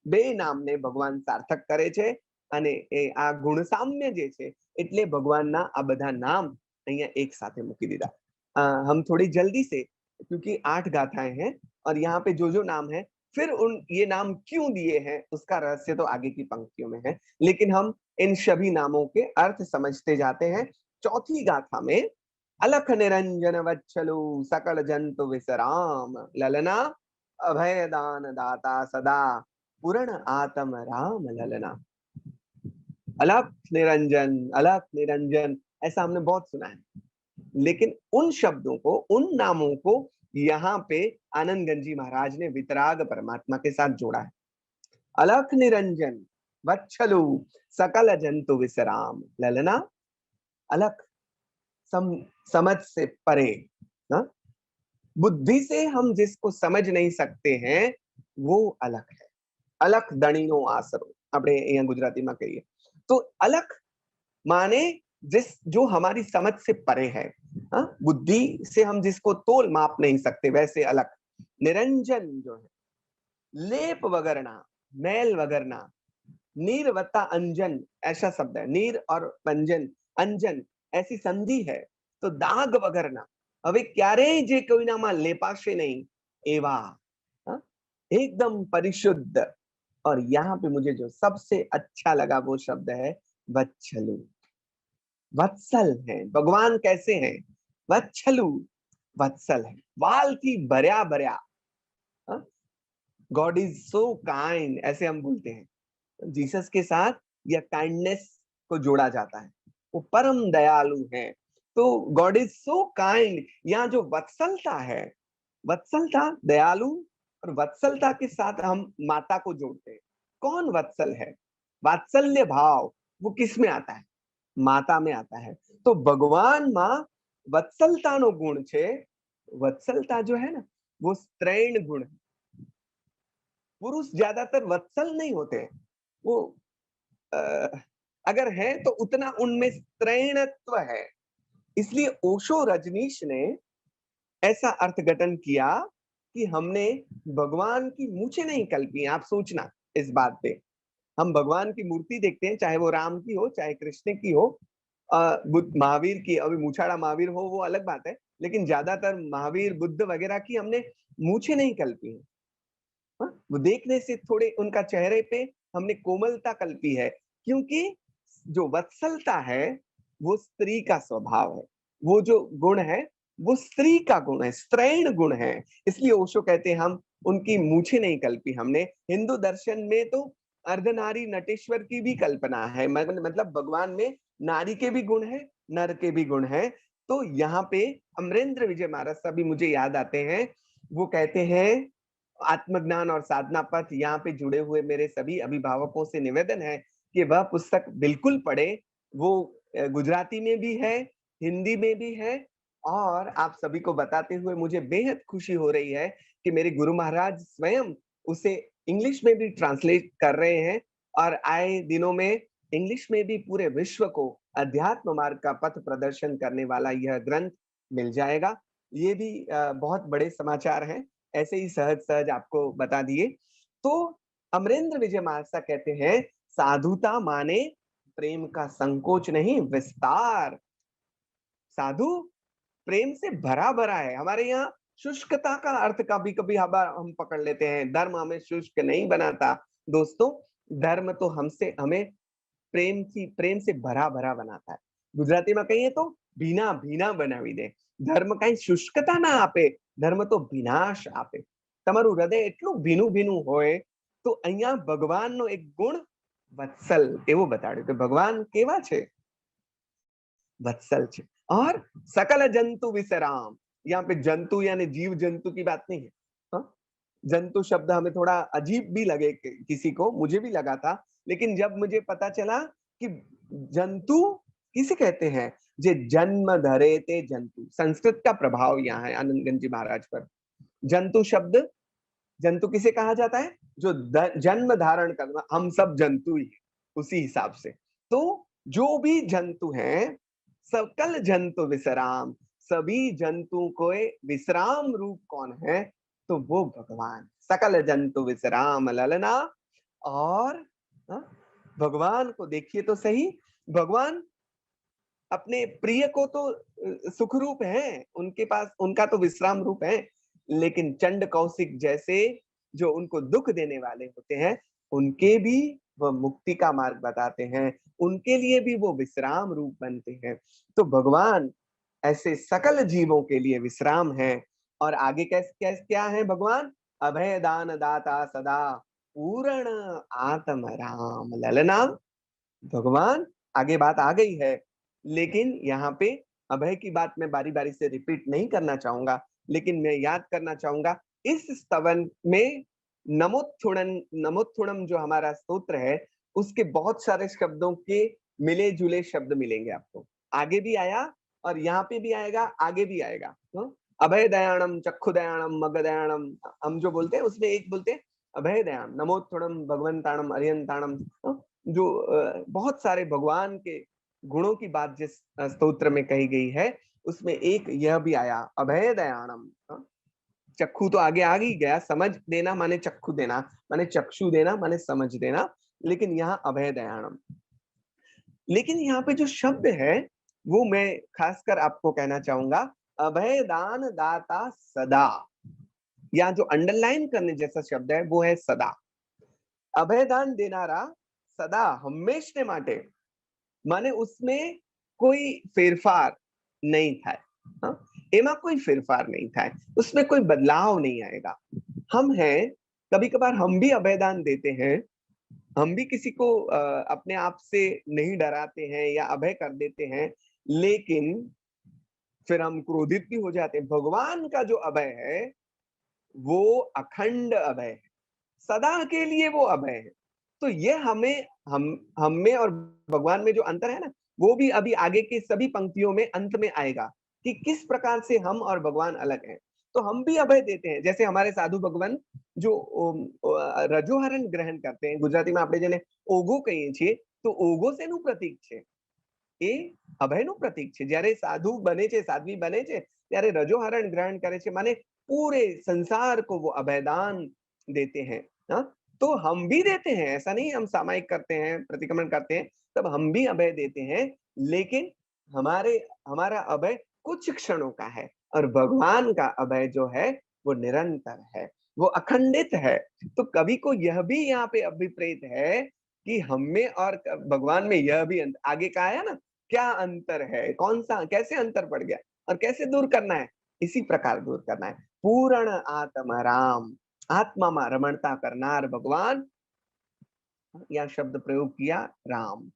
બે નામને ભગવાન સાર્થક કરે છે, અને આ ગુણ સામ્ય જે છે એટલે ભગવાનના આ બધા નામ અહીંયા એક સાથે મૂકી દીધા। हम थोड़ी जल्दी से, क्योंकि 8 गाथाएं हैं और यहाँ पे जो जो नाम है, फिर ये नाम क्यों दिए हैं उसका रहस्य तो आगे की पंक्तियों में है, लेकिन हम इन सभी नामों के अर्थ समझते जाते हैं। चौथी गाथा में अलख निरंजन वत्सलु सकल जंतु विसराम ललना अभय दान दाता सदा पूर्ण आत्म राम ललना। अलख निरंजन ऐसा हमने बहुत सुना है, लेकिन उन शब्दों को, उन नामों को यहाँ पे आनंद गंजी महाराज ने वितराग परमात्मा के साथ जोड़ा है। अलख निरंजन वत्सलु सकल जंतु विसराम ललना। अलख समझ से परे, ना? बुद्धि से हम जिसको समझ नहीं सकते हैं वो अलख है। अलख दणीनो आसरो આપણે અહીંયા ગુજરાતીમાં કહીએ તો अलख माने जिस, जो हमारी समझ से परे है। हा? बुद्धि से हम जिसको तोल माप नहीं सकते वैसे अलख। निरंजन जो है, लेप वगरना, मैल वगरना, नीर वत्ता अंजन ऐसा शब्द है, नीर और पंजन, अंजन ऐसी संधि है, तो दाग वगरना, હવે ક્યારેય જે કોઈનામાં લેપાશે નહીં એવા, एकदम परिशुद्ध। और यहाँ पे मुझे जो सबसे अच्छा लगा वो शब्द है वत्सलु। वत्सल है भगवान। कैसे हैं? वत्सलु, वत्सल है, वाल थी भर्या भर्या। गॉड इज सो काइंड, ऐसे हम बोलते हैं। जीसस के साथ यह काइंडनेस को जोड़ा जाता है, वो परम दयालु है। तो गॉड इज सो काइंड, यहाँ जो वत्सलता है, वत्सलता दयालु, और वत्सलता के साथ हम माता को जोड़ते हैं। कौन वत्सल है? वात्सल्य भाव वो किस में आता है? माता में आता है। तो भगवान मां वत्सलता नो गुण छे। वत्सलता जो है ना, वो स्त्रैण गुण है। पुरुष ज्यादातर वत्सल नहीं होते, वो अगर है तो उतना उनमें स्त्रैणत्व है। इसलिए ओशो रजनीश ने ऐसा अर्थघटन किया कि हमने भगवान की मूछें नहीं कल्पी। आप सोचना इस बात पे, हम भगवान की मूर्ति देखते हैं, चाहे वो राम की हो, चाहे कृष्ण की हो, बुद्ध महावीर की, अभी मूछाड़ा महावीर हो वो अलग बात है, लेकिन ज्यादातर महावीर बुद्ध वगैरह की हमने मूछें नहीं कल्पी है। वो देखने से थोड़े उनका चेहरे पे हमने कोमलता कल्पी है, क्योंकि जो वत्सलता है वो स्त्री का स्वभाव है। वो जो गुण है वो स्त्री का गुण है, स्त्रैण गुण है। इसलिए ओशो कहते हैं हम उनकी मूछें नहीं कल्पी हमने। हिंदू दर्शन में तो अर्धनारी नटेश्वर की भी कल्पना है, मतलब भगवान में नारी के भी गुण है, नर के भी गुण है। तो यहाँ पे अमरेंद्र विजय महाराज साहब भी मुझे याद आते हैं। वो कहते हैं, आत्मज्ञान और साधना पथ, यहाँ पे जुड़े हुए मेरे सभी अभिभावकों से निवेदन है कि वह पुस्तक बिल्कुल पढ़े। वो गुजराती में भी है, हिंदी में भी है, और आप सभी को बताते हुए मुझे बेहद खुशी हो रही है कि मेरे गुरु महाराज स्वयं उसे इंग्लिश में भी ट्रांसलेट कर रहे हैं, और आए दिनों में इंग्लिश में भी पूरे विश्व को अध्यात्म मार्ग का पथ प्रदर्शन करने वाला यह ग्रंथ मिल जाएगा। ये भी बहुत बड़े समाचार हैं, ऐसे ही सहज सहज आपको बता दिए। तो अमरेंद्र विजय महाराज कहते हैं, साधुता माने प्रेम का संकोच नहीं, विस्तार। साधु प्रेम से भरा भरा है। हमारे यहाँ शुष्कता का अर्थ कभी कभी हम पकड़ लेते हैं, धर्म हमें शुष्क नहीं बनाता। दोस्तों, धर्म तो हमें प्रेम से भरा भरा बनाता है। गुजराती में कहिए तो भीना भीना बनावी दे। धर्म कहीं शुष्कता ना आपे, धर्म तो विनाश आपे। તમારું હૃદય એટલું ભીનું ભીનું હોય તો અહીંયા ભગવાનનો એક ગુણ વત્સલ એવું બતાડ્યું કે ભગવાન કેવા છે, वत्सल છે। और सकल जंतु विश्राम, यहाँ पे जंतु यानी जीव जंतु की बात नहीं है। हाँ? जंतु शब्द हमें थोड़ा अजीब भी लगे किसी को, मुझे भी लगा था, लेकिन जब मुझे पता चला कि जंतु किसे कहते हैं, जे जन्म धरे ते जंतु, संस्कृत का प्रभाव यहाँ है आनंदगंज जी महाराज पर। जंतु शब्द, जंतु किसे कहा जाता है, जो जन्म धारण करना, हम सब जंतु ही उसी हिसाब से। तो जो भी जंतु हैं, सकल जंतु विश्राम, सभी जंतु को विश्राम रूप कौन है, तो वो भगवान। सकल जंतु विश्राम ललना। और भगवान को देखिए तो सही, भगवान अपने प्रिय को तो सुख रूप है, उनके पास उनका तो विश्राम रूप है, लेकिन चंड कौशिक जैसे जो उनको दुख देने वाले होते हैं, उनके भी वह मुक्ति का मार्ग बताते हैं, उनके लिए भी वो विश्राम रूप बनते हैं। तो भगवान ऐसे सकल जीवों के लिए विश्राम है। और आगे कैसे क्या है भगवान, अभय दान दाता सदा पूर्ण आत्म राम ललना। भगवान, आगे बात आ गई है, लेकिन यहाँ पे अभय की बात मैं बारी बारी से रिपीट नहीं करना चाहूंगा, लेकिन मैं याद करना चाहूंगा इस स्तवन में नमोत्थुणम जो हमारा स्तोत्र है, उसके बहुत सारे शब्दों के मिले जुले शब्द मिलेंगे आपको। आगे भी आया और यहाँ पे भी आएगा, आगे भी आएगा। अभय दयाणम, चक्षु दयाणम, मग दयाणम, हम जो बोलते हैं उसमें एक बोलते हैं अभय दयाण, नमोत्थुणम, भगवंताणम, अरियंताणम, जो बहुत सारे भगवान के गुणों की बात जिस स्तोत्र में कही गई है, उसमें एक यह भी आया अभय दयाणम। चक्षु तो आगे आ ही गया, समझ देना माने चक्षु देना, माने चक्षु देना माने समझ देना, लेकिन यहाँ अभय दयाणम। लेकिन यहाँ पे जो शब्द है वो मैं खासकर आपको कहना चाहूंगा, अभय दान दाता सदा। यहाँ जो अंडरलाइन करने जैसा शब्द है वो है सदा। अभयदान देनारा सदा हमेशने माटे, माने उसमें कोई फेरफार नहीं था। एमा कोई फेरफार नहीं था, उसमें कोई बदलाव नहीं आएगा। हम हैं, कभी कभार हम भी अभयदान देते हैं, हम भी किसी को अपने आप से नहीं डराते हैं या अभय कर देते हैं, लेकिन फिर हम क्रोधित भी हो जाते हैं। भगवान का जो अभय है वो अखंड अभय है, सदा के लिए वो अभय है। तो ये हम में और भगवान में जो अंतर है ना, वो भी अभी आगे की सभी पंक्तियों में अंत में आएगा कि किस प्रकार से हम और भगवान अलग हैं। तो हम भी अभय देते हैं, जैसे हमारे साधु भगवान जो रजोहरण ग्रहण करते हैं, गुजराती में આપણે જેને ઓઘો કહીએ છીએ, તો ઓઘો શેનું પ્રતીક છે? એ અભયનું પ્રતીક છે। જ્યારે સાધુ બને છે, સાધ્વી બને છે, ત્યારે રજોહરણ ગ્રહણ કરે છે, माने पूरे संसार को वो अभयदान देते हैं। तो हम भी देते हैं, ऐसा नहीं हम सामायिक करते हैं, प्रतिक्रमण करते हैं, तब हम भी अभय देते हैं, लेकिन हमारा अभय कुछ क्षणों का है, और भगवान का अभय जो है वो निरंतर है, वो अखंडित है। तो कवि को यह भी यहाँ पे अभिप्रेत है कि हम में और भगवान में यह भी आगे का आया ना, क्या अंतर है, कौन सा, कैसे अंतर पड़ गया और कैसे दूर करना है, इसी प्रकार दूर करना है। पूर्ण आत्म राम, आत्मा में रमणता करनार भगवान, यह शब्द प्रयोग किया राम,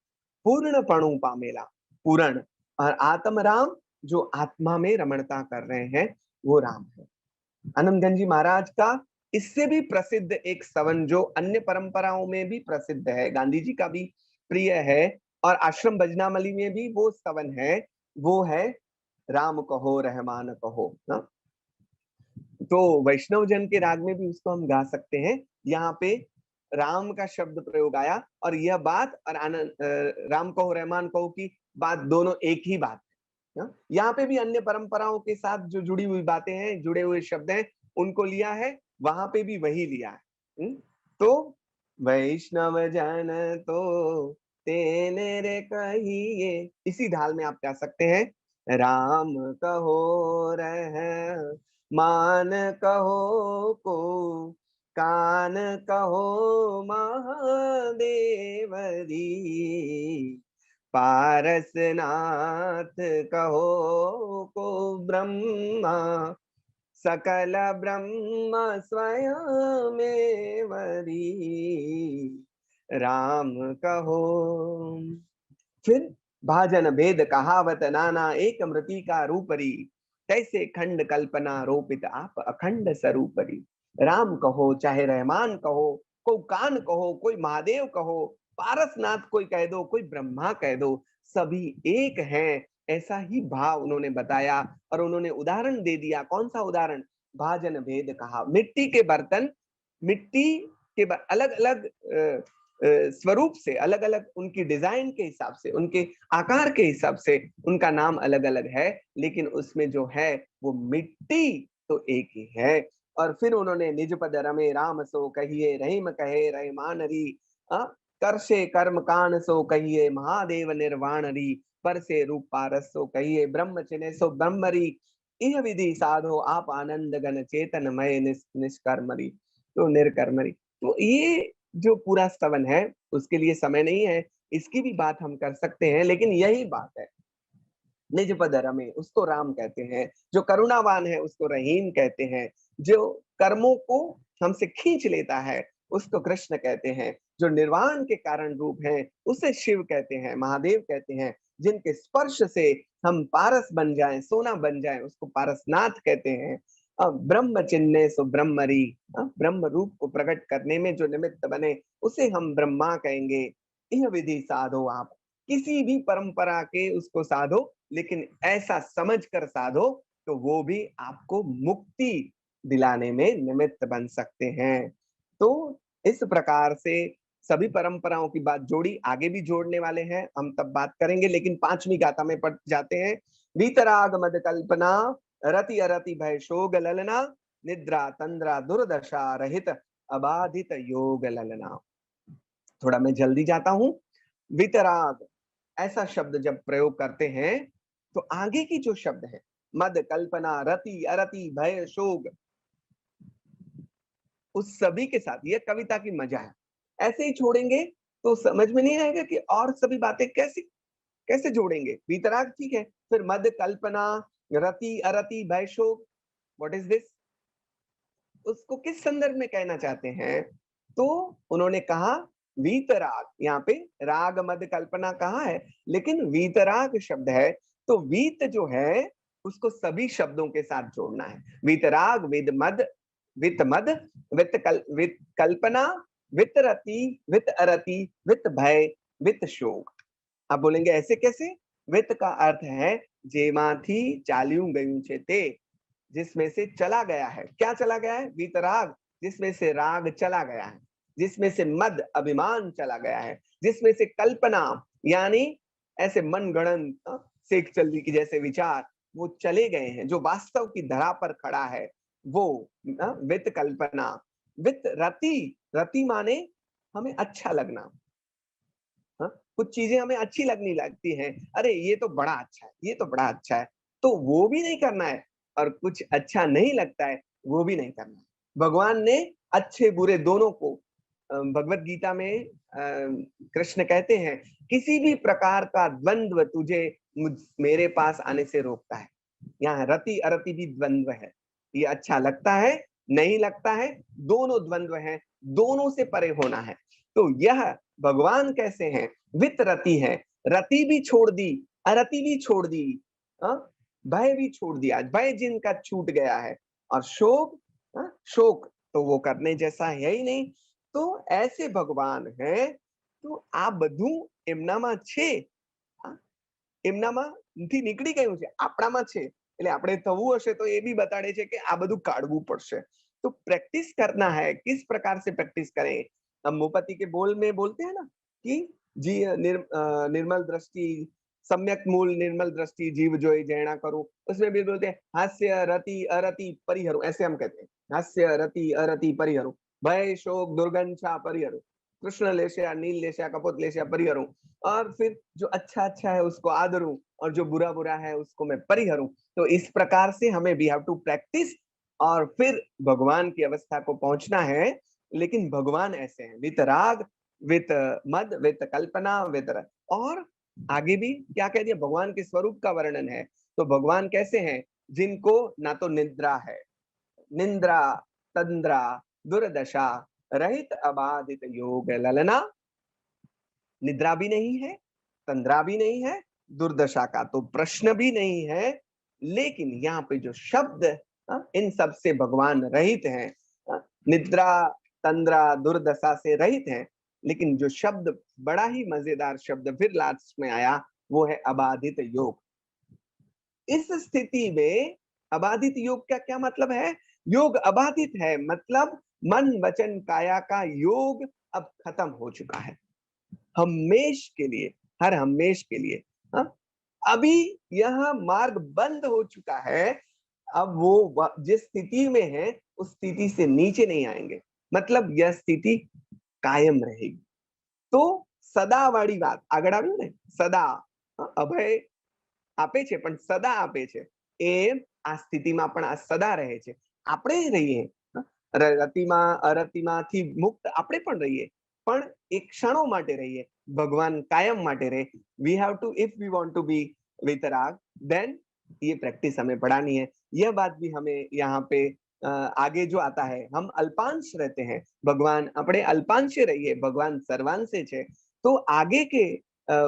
पूर्णपणु पामेला, पूर्ण, और आत्म राम जो आत्मा में रमणता कर रहे हैं वो राम है। आनंदगंज जी महाराज का इससे भी प्रसिद्ध एक स्तवन जो अन्य परंपराओं में भी प्रसिद्ध है, गांधी जी का भी प्रिय है, और आश्रम भजनामली में भी वो स्तवन है, वो है राम कहो रहमान कहो ना। तो वैष्णव जन के राग में भी उसको हम गा सकते हैं। यहाँ पे राम का शब्द प्रयोग आया, और यह बात और राम कहो रहमान कहो की बात दोनों एक ही बात है। यहाँ पे भी अन्य परंपराओं के साथ जो जुड़ी हुई बातें हैं, जुड़े हुए शब्द हैं, उनको लिया है, वहां पे भी वही लिया है। तो वैष्णव जन तो तेने रे कहिए, इसी ढाल में आप कह सकते हैं, राम कहो रह मान कहो को, कान कहो महादेवरी, पारसनाथ कहो को ब्रह्मा, सकल ब्रह्म स्वयं वरी राम कहो। फिर भाजन भेद कहावत नाना एक मृति का रूपरी, तैसे खंड कल्पना रोपित आप अखंड स्वरूपरी। राम कहो चाहे रहमान कहो, कोई कान कहो कोई महादेव कहो, पारसनाथ कोई कह दो कोई ब्रह्मा कह दो, सभी एक हैं, ऐसा ही भाव उन्होंने बताया। और उन्होंने उदाहरण दे दिया। कौन सा उदाहरण? भाजन भेद कहा, मिट्टी के बर्तन, मिट्टी के अलग अलग स्वरूप से, अलग अलग उनकी डिजाइन के हिसाब से, उनके आकार के हिसाब से उनका नाम अलग अलग है, लेकिन उसमें जो है वो मिट्टी तो एक ही है। और फिर उन्होंने निज पद रमे राम सो कहिए, रहीम कहे रहमान री, करशे कर्म कान सो कहिए, महादेव निर्वाण री, पर से रूप पारस सो कहिए, ब्रह्म चिने सो ब्रह्मरी, यह विधि साधो आप आनंद गण चेतनमय निष्कर्मरी, तो निर्कर्मरी। तो ये जो पूरा स्तवन है उसके लिए समय नहीं है, इसकी भी बात हम कर सकते हैं, लेकिन यही बात है। निज पद रमे उसको राम कहते हैं, जो करुणावान है उसको रहीम कहते हैं, जो कर्मों को हमसे खींच लेता है उसको कृष्ण कहते हैं, जो निर्वाण के कारण रूप है उसे शिव कहते हैं, महादेव कहते हैं, जिनके स्पर्श से हम पारस बन जाएं, सोना बन जाएं, उसको पारसनाथ कहते हैं। ब्रह्म चिन्ह सो ब्रह्मरी, ब्रह्म रूप को प्रकट करने में जो निमित्त बने उसे हम ब्रह्मा कहेंगे। यह विधि साधो आप, किसी भी परंपरा के उसको साधो, लेकिन ऐसा समझ कर साधो तो वो भी आपको मुक्ति दिलाने में निमित्त बन सकते हैं। तो इस प्रकार से सभी परंपराओं की बात जोड़ी, आगे भी जोड़ने वाले हैं, हम तब बात करेंगे। लेकिन पांचवी गाथा में पढ़ जाते हैं। वीतराग मद कल्पना, रति अरति भय शोग ललना, निद्रा तंद्रा दुर्दशा रहित अबाधित योग ललना। थोड़ा मैं जल्दी जाता हूं। वितराग ऐसा शब्द जब प्रयोग करते हैं तो आगे की जो शब्द है, मद कल्पना रति अरति भय शोक, उस सभी के साथ ये कविता की मजा है। ऐसे ही छोड़ेंगे तो समझ में नहीं आएगा कि और सभी बातें कैसे कैसे जोड़ेंगे। वितराग ठीक है, फिर मद कल्पना रति अरति भय शोक, व्हाट इज दिस, उसको किस संदर्भ में कहना चाहते हैं? तो उन्होंने कहा वीतराग, यहाँ पे राग मद कल्पना कहा है, लेकिन वीतराग शब्द है, तो वीत जो है उसको सभी शब्दों के साथ जोड़ना है। वीतराग, विद मद, वित मद, वित कल्पना, वित रति, वित अरति, वित भय, वित शोक। आप बोलेंगे ऐसे कैसे? वित का अर्थ है जेमाथी चालियों गयूं छे ते, जिसमें से चला गया है। क्या चला गया है? वीतराग, जिसमें से राग चला गया है, जिसमें से मद अभिमान चला गया है, जिसमें से कल्पना यानी ऐसे मन गणन शेख चल्दी की जैसे विचार वो चले गए हैं, जो वास्तव की धरा पर खड़ा है वो वित कल्पना। वित रति, रति माने हमें अच्छा लगना, कुछ चीजें हमें अच्छी लगनी लगती हैं, अरे ये तो बड़ा अच्छा है, ये तो बड़ा अच्छा है, तो वो भी नहीं करना है। और कुछ अच्छा नहीं लगता है वो भी नहीं करना है। भगवान ने अच्छे बुरे दोनों को, भगवत गीता में कृष्ण कहते हैं किसी भी प्रकार का द्वंद्व तुझे मेरे पास आने से रोकता है। यहाँ रति अरति भी द्वंद्व है, ये अच्छा लगता है नहीं लगता है, दोनों द्वंद्व है, दोनों से परे होना है। तो यह भगवान कैसे हैं? वित रति है, रति भी छोड़ दी, अरति भी छोड़ दी, भय भी छोड़ दिया, भय जिनका छूट गया है, और शोक, शोक तो वो करने जैसा है ही नहीं। तो ऐसे भगवान है। तो आ બધું એમનામાં છે, એમનામાં થી નીકળી ગયું છે, આપણામાં છે, એટલે આપણે થવું હશે તો એ બી બતાડે છે કે આ બધું કાઢવું પડશે। तो प्रैक्टिस करना है, किस प्रकार से प्रैक्टिस करें? हम मोपति के बोल में बोलते हैं ना कि जी निर्मल दृष्टि, सम्यक मूल निर्मल दृष्टि जीव जोई जैना करो, उसमें भी बोलते हैं हास्य रति अरति परिहरो, ऐसे हम कहते हैं हास्य रति अरति परिहरो, भय शोक दुर्गंधा परिहरो, कृष्ण लेशया नील लेशया कपोत लेशया परिहरो। और फिर जो अच्छा अच्छा है उसको आदरूं, और जो बुरा बुरा है उसको मैं परिहरूं। तो इस प्रकार से हमें वी हैव टू प्रैक्टिस, और फिर भगवान की अवस्था को पहुंचना है। लेकिन भगवान ऐसे हैं, वित राग, वित मद, वित कल्पना, वित और आगे भी क्या कह दिया? भगवान के स्वरूप का वर्णन है। तो भगवान कैसे हैं? जिनको ना तो निद्रा है, निंद्रा तंद्रा दुर्दशा रहित अबाधित योग ललना। निद्रा भी नहीं है, तंद्रा भी नहीं है, दुर्दशा का तो प्रश्न भी नहीं है, लेकिन यहाँ पे जो शब्द इन सब से भगवान रहित हैं। निद्रा तंद्रा दुर्दशा से रहित हैं, लेकिन जो शब्द बड़ा ही मजेदार शब्द फिर लास्ट में आया वो है अबाधित योग। इस स्थिति में अबाधित योग का क्या मतलब है? योग अबाधित है मतलब मन वचन काया का योग अब खत्म हो चुका है, हमेश के लिए, हर हमेश के लिए। हा? अभी यह मार्ग बंद हो चुका है, अब वो जिस स्थिति में है उस स्थिति से नीचे नहीं आएंगे, मतलब यह स्थिति कायम रहेगी। तो सदा वाली बात આગળ આવ્યું ને, સદા અભય આપે છે પણ સદા આપે છે, એમ આ સ્થિતિમાં પણ આ સદા રહે છે। આપણે રહીએ રતિમાં અરતિમાંથી મુક્ત આપણે પણ રહીએ, પણ એક ક્ષણો માટે રહીએ, ભગવાન કાયમ માટે રહે। We have to, if we want to be vitrag, then ये प्रैक्टिस हमें पढ़ानी है। यह बात भी हमें यहाँ पे आगे जो आता है, हम अल्पांश रहते हैं, भगवान अपने अल्पांश रहिए, भगवान सर्वांश है। तो आगे के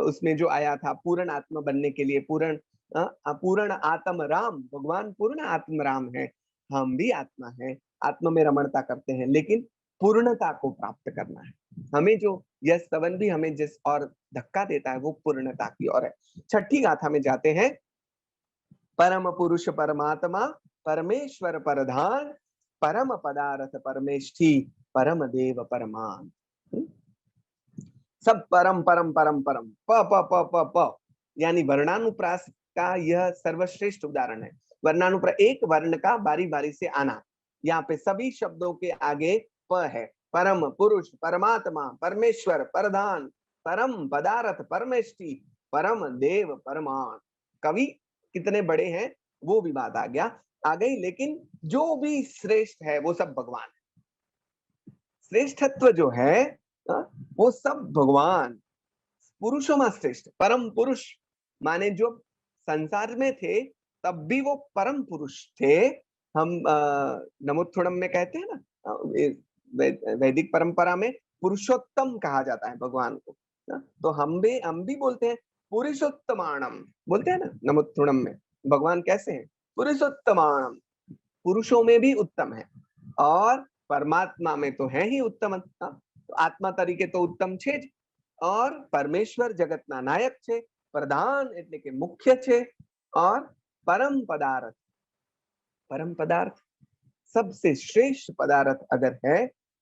उसमें जो आया था पूर्ण आत्मा बनने के लिए, पूर्ण आत्म राम, भगवान पूर्ण आत्म राम है, हम भी आत्मा है, आत्मा में रमणता करते हैं, लेकिन पूर्णता को प्राप्त करना है हमें। जो यह स्तवन भी हमें जिस और धक्का देता है वो पूर्णता की ओर है। छठी गाथा में जाते हैं। परम पुरुष परमात्मा परमेश्वर परधान परम पदार्थ परमेष्ठी परम देव परमान। सब परम परम परम परम प प प प प यानी वर्णानुप्रास का यह सर्वश्रेष्ठ उदाहरण है। वर्णानुप्रास एक वर्ण का बारी बारी से आना, यहाँ पे सभी शब्दों के आगे प है। परम पुरुष परमात्मा परमेश्वर प्रधान परम पदार्थ परमेष्ठी परम देव परमान। कवि कितने बड़े हैं वो भी बात आ गई, लेकिन जो भी श्रेष्ठ है वो सब भगवान है। श्रेष्ठत्व जो है वो सब भगवान, पुरुषों में श्रेष्ठ परम पुरुष माने जो संसार में थे तब भी वो परम पुरुष थे। हम नमोत्थुणम में कहते हैं ना, वैदिक परंपरा में पुरुषोत्तम कहा जाता है भगवान को। तो हम भी बोलते हैं पुरुषोत्तमाणम, बोलते हैं ना नमोत्थुणम में। भगवान कैसे हैं? पुरुषोत्तमाणम, पुरुषों में भी उत्तम है और परमात्मा में तो है ही उत्तम। तो आत्मा तरीके तो उत्तम छे ज, और परमेश्वर जगतना नायक छे, प्रधान એટલે કે મુખ્ય છે, और परम पदार्थ, परम पदार्थ सबसे श्रेष्ठ पदार्थ अगर है,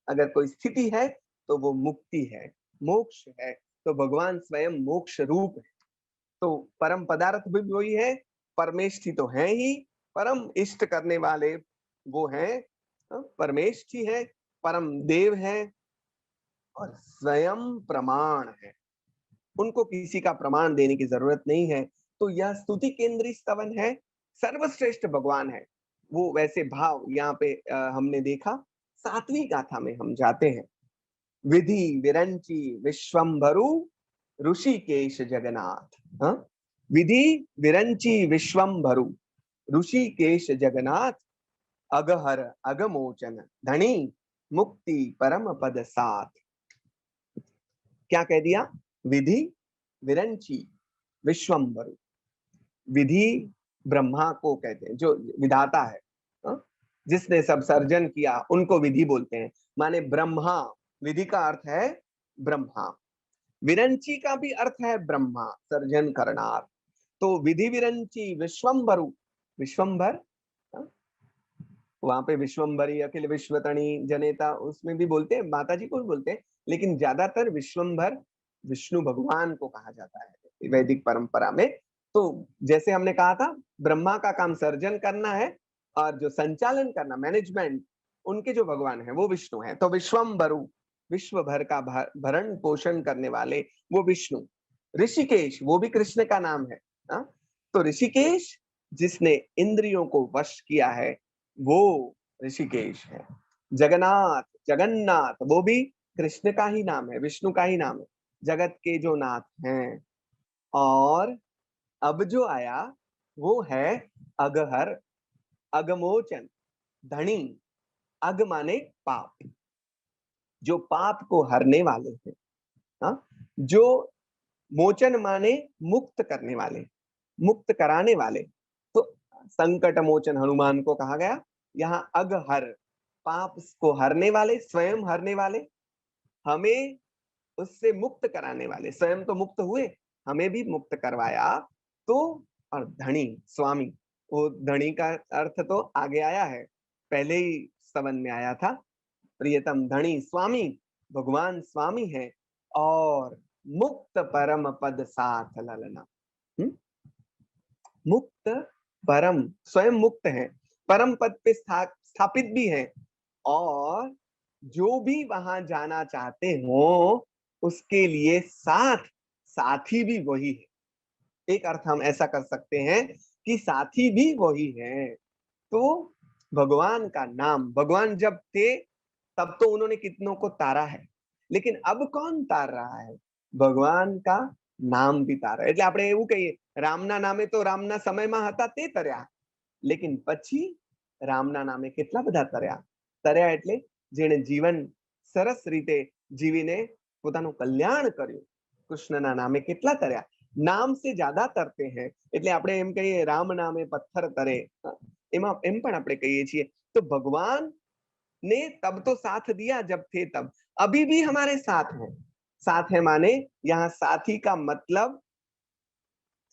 अगर कोई स्थिति है तो वो मुक्ति है, मोक्ष है। तो भगवान स्वयं मोक्ष रूप है। तो परम पदार्थ भी वही है, परमेष्ठी तो है ही, परम इष्ट करने वाले वो है परमेष्ठी है, परम देव है और स्वयं प्रमाण है। उनको किसी का प्रमाण देने की जरूरत नहीं है। तो यह स्तुति केंद्रित स्तवन है, सर्वश्रेष्ठ भगवान है वो। वैसे भाव यहाँ पे हमने देखा। सातवीं गाथा में हम जाते हैं। विधि विरंची विश्वम्भरु ऋषिकेश जगन्नाथ। हाँ, विधि विरंची विश्वम्भरु ऋषिकेश जगन्नाथ अगहर अगमोचन धनी मुक्ति परम पद साथ। क्या कह दिया? विधि विरंची विश्वम्भरु। विधि ब्रह्मा को कहते हैं, जो विधाता है, जिसने सब सर्जन किया उनको विधि बोलते हैं। माने ब्रह्मा, विधि का अर्थ है ब्रह्मा, विरंची का भी अर्थ है ब्रह्मा, सर्जन करनार। तो विधि विरंची विश्वम्भरु, विश्वम्भर, वहां पे विश्वम्भरी अखिल विश्वतणी जनेता उसमें भी बोलते हैं, माता जी को भी बोलते हैं, लेकिन ज्यादातर विश्वम्भर विष्णु भगवान को कहा जाता है वैदिक परंपरा में। तो जैसे हमने कहा था ब्रह्मा का काम सर्जन करना है और जो संचालन करना, मैनेजमेंट, उनके जो भगवान है वो विष्णु है। तो विश्वम्भरु, विश्व भर का भरण पोषण करने वाले वो विष्णु। ऋषिकेश वो भी कृष्ण का नाम है। तो ऋषिकेश जिसने इंद्रियों को वश किया है वो ऋषिकेश है। जगन्नाथ, जगन्नाथ वो भी कृष्ण का ही नाम है, विष्णु का ही नाम है, जगत के जो नाथ हैं। और अब जो आया वो है अगहर अगमोचन। धनी, अग माने पाप, जो पाप को हरने वाले हैं। हाँ, जो मोचन माने मुक्त करने वाले, मुक्त कराने वाले। तो संकट मोचन हनुमान को कहा गया। यहाँ अघहर, पाप को हरने वाले, स्वयं हरने वाले, हमें उससे मुक्त कराने वाले, स्वयं तो मुक्त हुए, हमें भी मुक्त करवाया। तो और धनी, स्वामी, वो धनी का अर्थ तो आगे आया है, पहले ही स्तवन में आया था। प्रियतम धनी स्वामी, भगवान स्वामी है। और मुक्त परम पद साथ ललना। मुक्त परम, स्वयं मुक्त है, परम पद पे स्थापित भी है, और जो भी वहां जाना चाहते हो उसके लिए साथ, साथी भी वही है। एक अर्थ हम ऐसा कर सकते हैं कि साथी भी वही है। तो भगवान का नाम, भगवान जब थे तब तो उन्होंने कितनों को तारा है, लेकिन अब कौन तार रहा है? ભગવાન કા નામ भी તારા। એટલે આપણે એવું કહીએ, રામના નામે તો રામના સમયમાં હતા તે તર્યા, લેकिन પછી રામના નામે કેટલા બધા તર્યા? તર્યા એટલે જેણે જીવન સરસ રીતે જીવીને પોતાનું કલ્યાણ કર્યું, કૃષ્ણના નામે કેટલા તર્યા? નામ से ज्यादा तरते हैं। એટલે આપણે એમ કહીએ રામ નામે પથ્થર તરે, એમાં એમ પણ આપણે કહીએ છીએ। તો ભગવાન ने तब तो साथ दिया जब थे तब, अभी भी हमारे साथ है। साथ है माने यहाँ साथी का मतलब,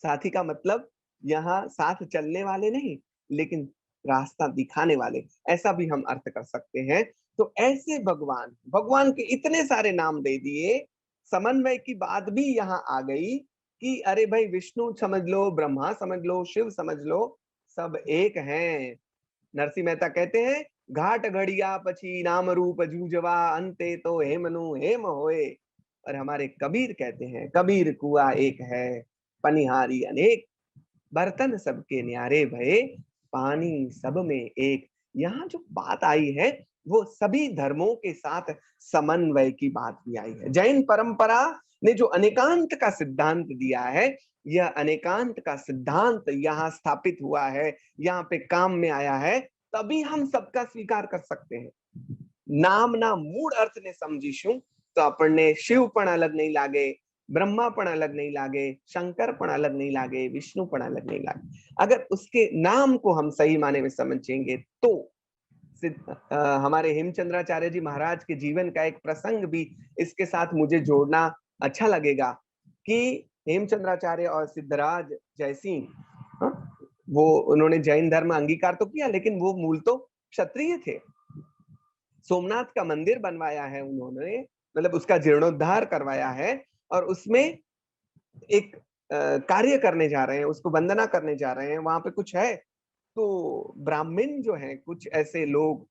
साथी का मतलब यहाँ साथ चलने वाले नहीं, लेकिन रास्ता दिखाने वाले, ऐसा भी हम अर्थ कर सकते हैं। तो ऐसे भगवान, भगवान के इतने सारे नाम दे दिए, समन्वय की बात भी यहाँ आ गई कि अरे भाई विष्णु समझ लो, ब्रह्मा समझ लो, शिव समझ लो, सब एक हैं। नरसिंह मेहता कहते हैं, घाट घड़िया पछी नाम रूप जूझवा, अंते तो हेमनु हेम होए। और हमारे कबीर कहते हैं, कबीर कुआ एक है, पनिहारी अनेक, बर्तन सबके न्यारे भये, पानी सब में एक। यहाँ जो बात आई है वो सभी धर्मों के साथ समन्वय की बात भी आई है। जैन परंपरा ने जो अनेकांत का सिद्धांत दिया है, यह अनेकांत का सिद्धांत यहाँ स्थापित हुआ है, यहाँ पे काम में आया है, तभी हम सबका स्वीकार कर सकते हैं। નામના મૂળ અર્થને સમજીશું તો આપણને શિવ પણ અલગ નહીં લાગે, ब्रह्मा पण अलग नहीं लागे, शंकर पण अलग नहीं लागे, विष्णु पण अलग नहीं लागे। अगर उसके नाम को हम सही माने में समझेंगे तो हमारे हेमचंद्राचार्य जी महाराज के जीवन का एक प्रसंग भी इसके साथ मुझे जोड़ना अच्छा लगेगा कि हेमचंद्राचार्य और सिद्धराज जयसिंह, वो उन्होंने जैन धर्म अंगीकार तो किया, लेकिन वो मूल तो क्षत्रिय थे। सोमनाथ का मंदिर बनवाया है उन्होंने, मतलब उसका जीर्णोद्धार करवाया है, और उसमें एक कार्य करने जा रहे हैं, उसको वंदना करने जा रहे हैं, वहां पे कुछ है। तो ब्राह्मण जो है, कुछ ऐसे लोग,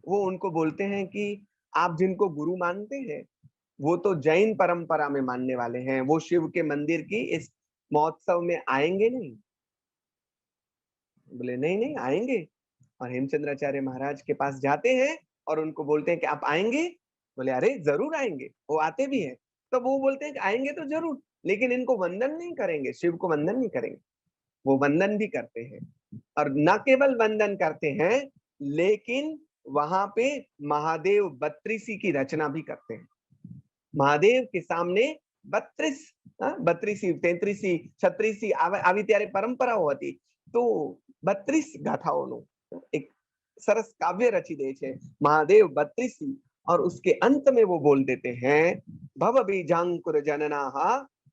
वो उनको बोलते हैं कि आप जिनको गुरु मानते हैं वो तो जैन परंपरा में मानने वाले हैं, वो शिव के मंदिर की इस महोत्सव में आएंगे नहीं। बोले नहीं नहीं आएंगे। और हेमचंद्राचार्य महाराज के पास जाते हैं और उनको बोलते हैं कि आप आएंगे? बोले अरे जरूर आएंगे, वो आते भी हैं। तो वो बोलते हैं कि आएंगे तो जरूर, लेकिन इनको वंदन नहीं करेंगे, शिव को वंदन नहीं करेंगे। वो वंदन भी करते हैं, और न केवल वंदन करते हैं, लेकिन वहां पे महादेव बत्रीसी की रचना भी करते हैं। महादेव के सामने 32 32 33 36 આવી ત્યારે પરંપરાઓ હતી। તો 32 ગાથાઓનું એક सरस काव्य रची दे छे महादेव 32, और उसके अंत में वो बोल देते हैं, भव बीजांकुर जननाहा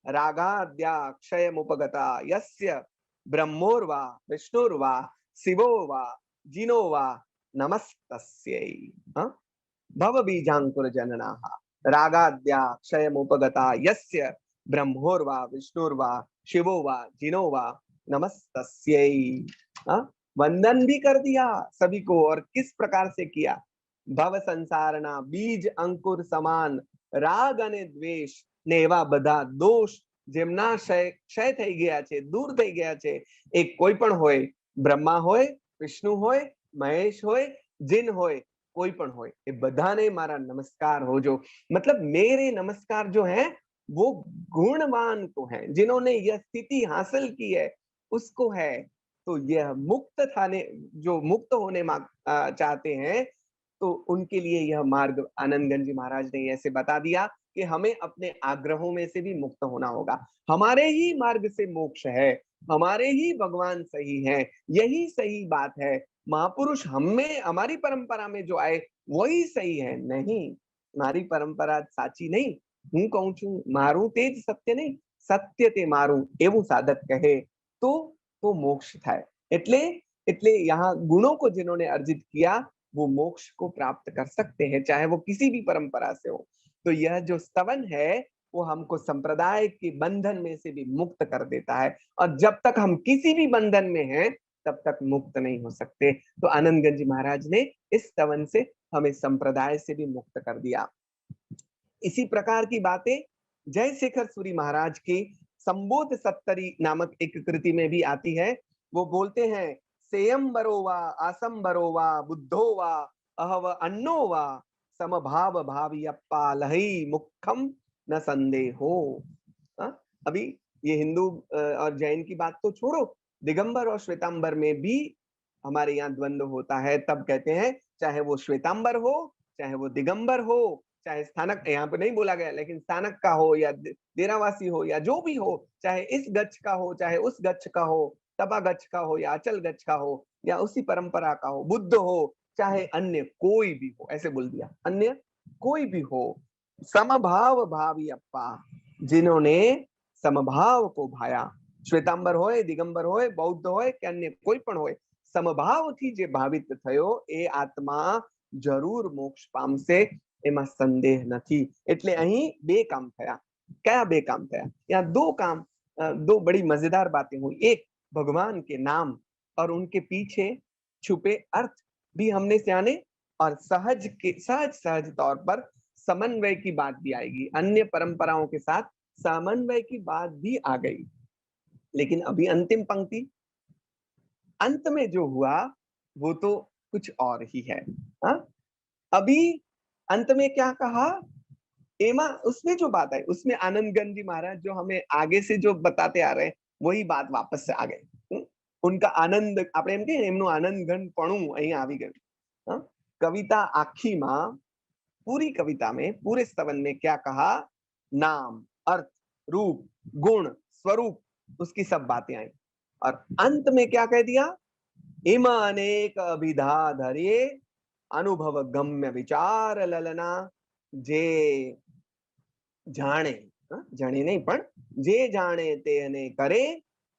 रागाद्या क्षयमुपगता यस्य ब्रह्मोर्वा विष्णुर्वा शिवो वा जिनो वा नमस्तस्यै। भव बीजांकुर जननाहा रागाद्या क्षयमुपगता यस्य ब्रह्मोर्वा विष्णुर्वा शिवो वा जिनो वा नमस्तस्यै। वंदन भी कर दिया सभी को, और किस प्रकार से किया? भव संसारना बीज अंकुर समान, राग अने द्वेष ने एवा बधा दोष जेमना क्षय થઈ ગયા છે, दूर થઈ ગયા છે। एक कोई पण होय, ब्रह्मा होय, विष्णु होय, महेश होय, जिन होय, कोई पण होय, ये बधाने मारा नमस्कार हो जो। मतलब मेरे नमस्कार जो है वो गुणवान को है, जिन्होंने यह स्थिति हासिल की है उसको है। तो यह मुक्त थाने जो मुक्त होने चाहते हैं, तो उनके लिए यह मार्ग आनंदगंज जी महाराज ने ऐसे बता दिया कि हमें अपने आग्रहों में से भी मुक्त होना होगा। हमारे ही मार्ग से मोक्ष है, हमारे ही भगवान सही है, यही सही बात है। महापुरुष हमें हमारी परंपरा में जो आए वही सही है। नहीं, हमारी परंपरा साची नहीं। હું કહું છું મારું તેજ સત્ય નહીં, સત્ય તે મારું એવું સાધક કહે तो मोक्ष થાય। એટલે એટલે यहाँ गुणों को जिन्होंने अर्जित किया वो मोक्ष को प्राप्त कर सकते हैं, चाहे वो किसी भी परंपरा से हो। तो यह जो स्तवन है वो हमको संप्रदाय के बंधन में से भी मुक्त कर देता है, और जब तक हम किसी भी बंधन में हैं तब तक मुक्त नहीं हो सकते। तो आनंदगंज जी महाराज ने इस स्तवन से हमें संप्रदाय से भी मुक्त कर दिया। इसी प्रकार की बातें जय शेखर सूरी महाराज की संबोध सत्तरी नामक एक कृति में भी आती है। वो बोलते हैं, सेयंबरो वा आसंबरो वा बुद्धो वा अहव अन्नो वा समभाव भावियप्पा लहई मुखम न संदेहो। अभी ये हिंदू और जैन की बात तो छोड़ो, दिगंबर और श्वेतांबर में भी हमारे यहाँ द्वंद्व होता है। तब कहते हैं चाहे वो श्वेतांबर हो, चाहे वो दिगंबर हो, चाहे स्थानक, यहाँ पे नहीं बोला गया लेकिन स्थानक का हो या डेरावासी हो या जो भी हो, चाहे इस गच्छ का हो चाहे उस गच्छ का हो, तपा गच्छ का हो या अचल गच्छ का हो या उसी परंपरा का हो, बुद्ध हो चाहे अन्य कोई भी हो, ऐसे बोल दिया, अन्य कोई भी हो, समभाव भावी अप्पा, जिन्होंने समभाव को भाया, श्वेतांबर होए, दिगंबर होए, बौद्ध होए કે अन्य કોઈ પણ હોય, સમભાવથી જે ભાવિત થયો એ આત્મા જરૂર મોક્ષ પામશે, એમાં સંદેહ નથી। એટલે અહીં બે કામ થયા। કયા બે કામ થયા? यहाँ दो काम, दो बड़ी मजेदार बातें हुई। एक, भगवान के नाम और उनके पीछे छुपे अर्थ भी हमने जाने, और सहज सहज तौर पर समन्वय की बात भी आएगी, अन्य परंपराओं के साथ समन्वय की बात भी आ गई। लेकिन अभी अंतिम पंक्ति, अंत में जो हुआ वो तो कुछ और ही है। हा? अभी अंत में क्या कहा, एमा उसमें जो बात है उसमें आनंदगंज जी महाराज जो हमें आगे से जो बताते आ रहे हैं वही बात वापस से आ गए। उनका आनंद, આપણે એમ કહીએ એમનું આનંદઘનપણું અહીં આવી ગયું। कविता आखी मां, पूरी कविता में, पूरे स्तवन में क्या कहा, नाम, अर्थ, रूप, गुण, स्वरूप, उसकी सब बातें आई। और अंत में क्या कह दिया, इम अनेक अभिधा धरे अनुभव गम्य विचार ललना, जे जाने, जाने नहीं पण जे जाने तेने करे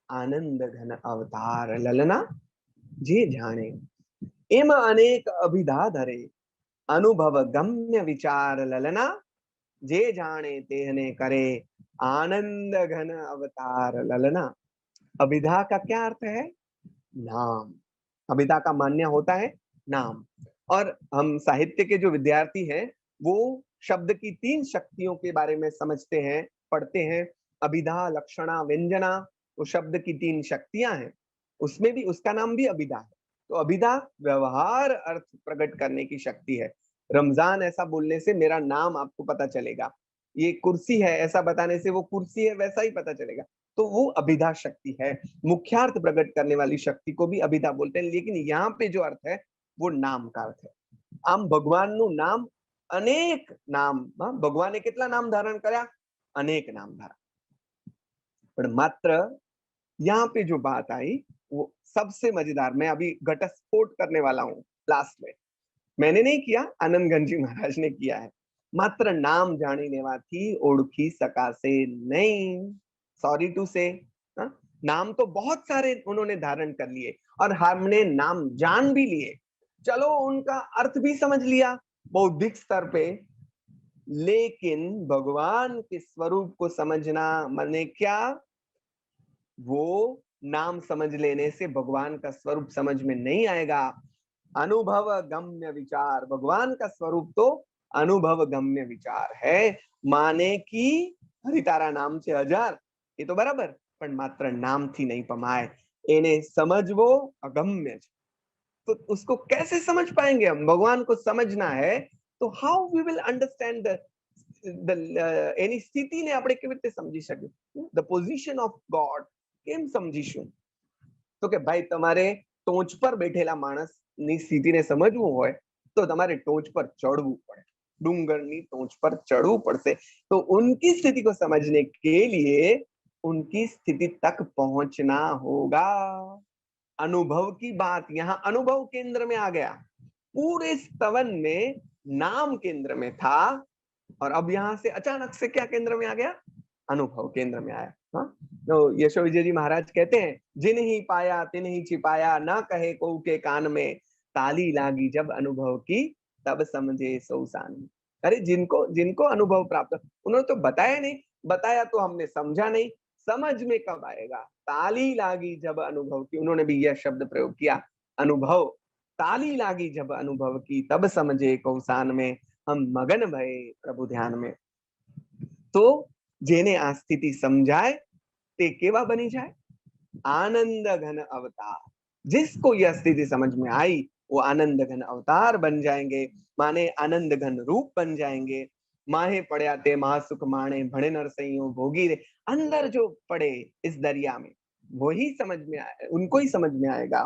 आनंद घन अवतार ललना, जे जाने, इम अनेक अभिधा धरे अनुभव गम्य विचार ललना, जे जाने तेने करे आनंद घन अवतार ललना। अभिधा का क्या अर्थ है, नाम। अभिधा का मान्य होता है नाम। और हम साहित्य के जो विद्यार्थी हैं वो शब्द की तीन शक्तियों के बारे में समझते हैं, पढ़ते हैं। अभिधा, लक्षणा, व्यंजना, वो शब्द की तीन शक्तियां हैं, उसमें भी उसका नाम भी अभिधा है। तो अभिधा व्यवहार अर्थ प्रकट करने की शक्ति है। रमजान ऐसा बोलने से मेरा नाम आपको पता चलेगा, ये कुर्सी है ऐसा बताने से वो कुर्सी है वैसा ही पता चलेगा। तो वो अभिधा शक्ति है, मुख्यार्थ प्रकट करने वाली शक्ति को भी अभिधा बोलते हैं। लेकिन यहाँ पे जो अर्थ है वो नाम का अर्थ है। આમ ભગવાનનું નામ, અનેક નામ, ભગવાને કેટલા નામ ધારણ કર્યા, અનેક નામ ધારણ। પણ માત્ર यहाँ पे जो बात आई वो सबसे मजेदार, मैं अभी घटस्फोट करने वाला हूँ लास्ट में, मैंने नहीं किया, आनंदगंज जी महाराज ने किया है। मात्र नाम जानी लेवाथी ओळखी सकासे नहीं, सॉरी टू से, नाम तो बहुत सारे उन्होंने धारण कर लिए और हमने नाम जान भी लिए, चलो उनका अर्थ भी समझ लिया बौद्धिक स्तर पे, लेकिन भगवान के स्वरूप को समझना माने क्या, वो नाम समझ लेने से भगवान का स्वरूप समझ में नहीं आएगा। अनुभव गम्य विचार, भगवान का स्वरूप तो अनुभव गम्य विचार है। माने कि हरितारा नाम से हजार, ये तो बराबर, पण मात्र नाम थी नहीं पमाए, एने समझवो अगम्य। तो उसको कैसे समझ पाएंगे हम, भगवान को समझना है तो हाउ वी विल अंडरस्टैंड એની સ્થિતિને આપણે કેવી રીતે સમજી શકીએ, ધ પોઝિશન ઓફ ગોડ કેમ સમજીશું। તો કે ભાઈ તમારે ટોચ પર બેઠેલા માણસની સ્થિતિને સમજવું હોય तो તમારે टोच पर चढ़વું પડે, डूंगरनी टोच पर चढ़વું પડશે। तो उनकी स्थिति को समझने के लिए उनकी स्थिति तक पहुंचना होगा। अनुभव की बात यहाँ अनुभव केंद्र में आ गया। पूरे स्तवन में नाम केंद्र में था और अब यहां से अचानक से क्या केंद्र में आ गया? अनुभव केंद्र में आया। हाँ, तो यशो विजय जी महाराज कहते हैं, जिन ही पाया तिन ही छिपाया, ना कहे को के कान में, ताली लागी जब अनुभव की, तब समझे सो सान। अरे जिनको जिनको अनुभव प्राप्त, उन्होंने तो बताया नहीं, बताया तो हमने समझा नहीं, समझ में कब आएगा? ताली लागी जब अनुभव की, उन्होंने भी यह शब्द प्रयोग किया, अनुभव। ताली लागी जब अनुभव की, तब समझे कौसान में, हम मगन भये प्रभु ध्यान में। तो जेने आ स्थिति समझाए ते केवा बनी जाए? आनंद घन अवतार। जिसको यह स्थिति समझ में आई वो आनंद घन अवतार बन जाएंगे, माने आनंद घन रूप बन जाएंगे। माहे पड़या ते महासुख माणे, भणे नरसइयों भोगी रे। अंदर जो पड़े इस दरिया में वही समझ में आए, उनको ही समझ में आएगा।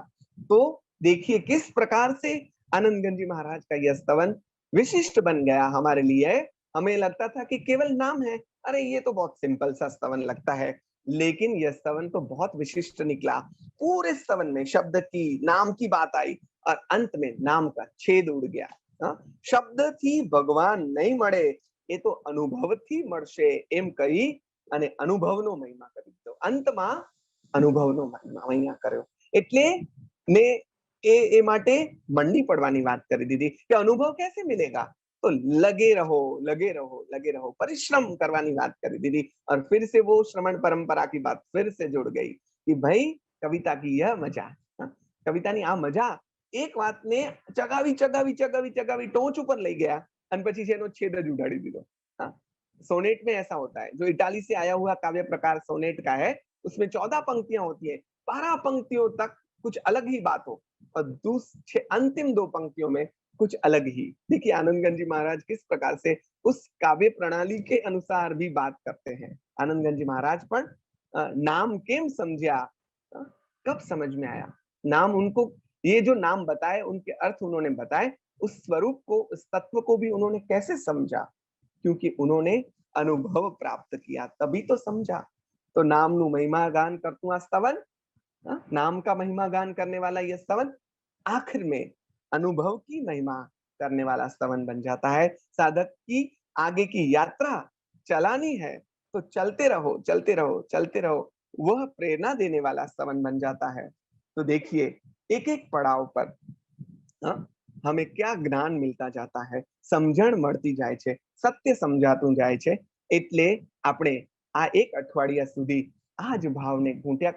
तो देखिए किस प्रकार से आनंदगंज जी महाराज का यह स्तवन विशिष्ट बन गया हमारे लिए। हमें लगता था कि केवल नाम है, अरे ये तो बहुत सिंपल सा स्तवन लगता है, लेकिन यह स्तवन तो बहुत विशिष्ट निकला। पूरे स्तवन में शब्द की नाम की बात आई और अंत में नाम का छेद उड़ गया। हाँ? शब्द थी भगवान नहीं मळे, એ તો અનુભવથી મળશે એમ કહી અને અનુભવનો મહિમા કરી દીધો। અંતમાં અનુભવનો મહિમા અહીંયા કર્યો। એટલે ને એ માટે મંડી પડવાની વાત કરી દીધી કે અનુભવ कैसे मिलेगा? तो लगे रहो लगे रहो लगे रहो, परिश्रम करवानी बात कर दी थी। और फिर से वो श्रवण परंपरा की बात फिर से जुड़ गई कि भाई कविता की यह मजा, कविता ની આ મજા એક વાતને ચગાવી ચગાવી ચગાવી ચગાવી ટોચ ઉપર લઈ ગયા અને પછી છે એનો છેદ જ ઉડાડી દીધો। हाँ, सोनेट में ऐसा होता है, जो इटाली से आया हुआ काव्य प्रकार सोनेट का है, उसमें 14 पंक्तियां होती है, 12 पंक्तियों तक कुछ अलग ही बात हो और अंतिम 2 पंक्तियों में कुछ अलग ही। देखिए आनंदगंज जी महाराज किस प्रकार से उस काव्य प्रणाली के अनुसार भी बात करते हैं। आनंदगंज जी महाराज पर नाम केम समझा, कब समझ में आया नाम उनको, ये जो नाम बताए उनके अर्थ उन्होंने बताए, उस स्वरूप को उस तत्व को भी उन्होंने कैसे समझा, क्योंकि उन्होंने अनुभव प्राप्त किया तभी तो समझा। तो नाम नु महिमा गान करतु आ स्तवन, नाम का महिमा गान करने वाला यह स्तवन आखिर में अनुभव की महिमा करने वाला स्तवन बन जाता है। साधक की आगे की यात्रा चलानी है तो चलते रहो चलते रहो चलते रहो, वह प्रेरणा देने वाला स्तवन बन जाता है। तो देखिए एक एक पड़ाव पर हमें क्या ज्ञान मिलता जाता है, समझण મળતી જાય છે, સત્ય સમજાતું જાય છે। એટલે આપણે આ એક અઠવાડિયા સુધી આ જ ભાવને ઘૂંટ્યા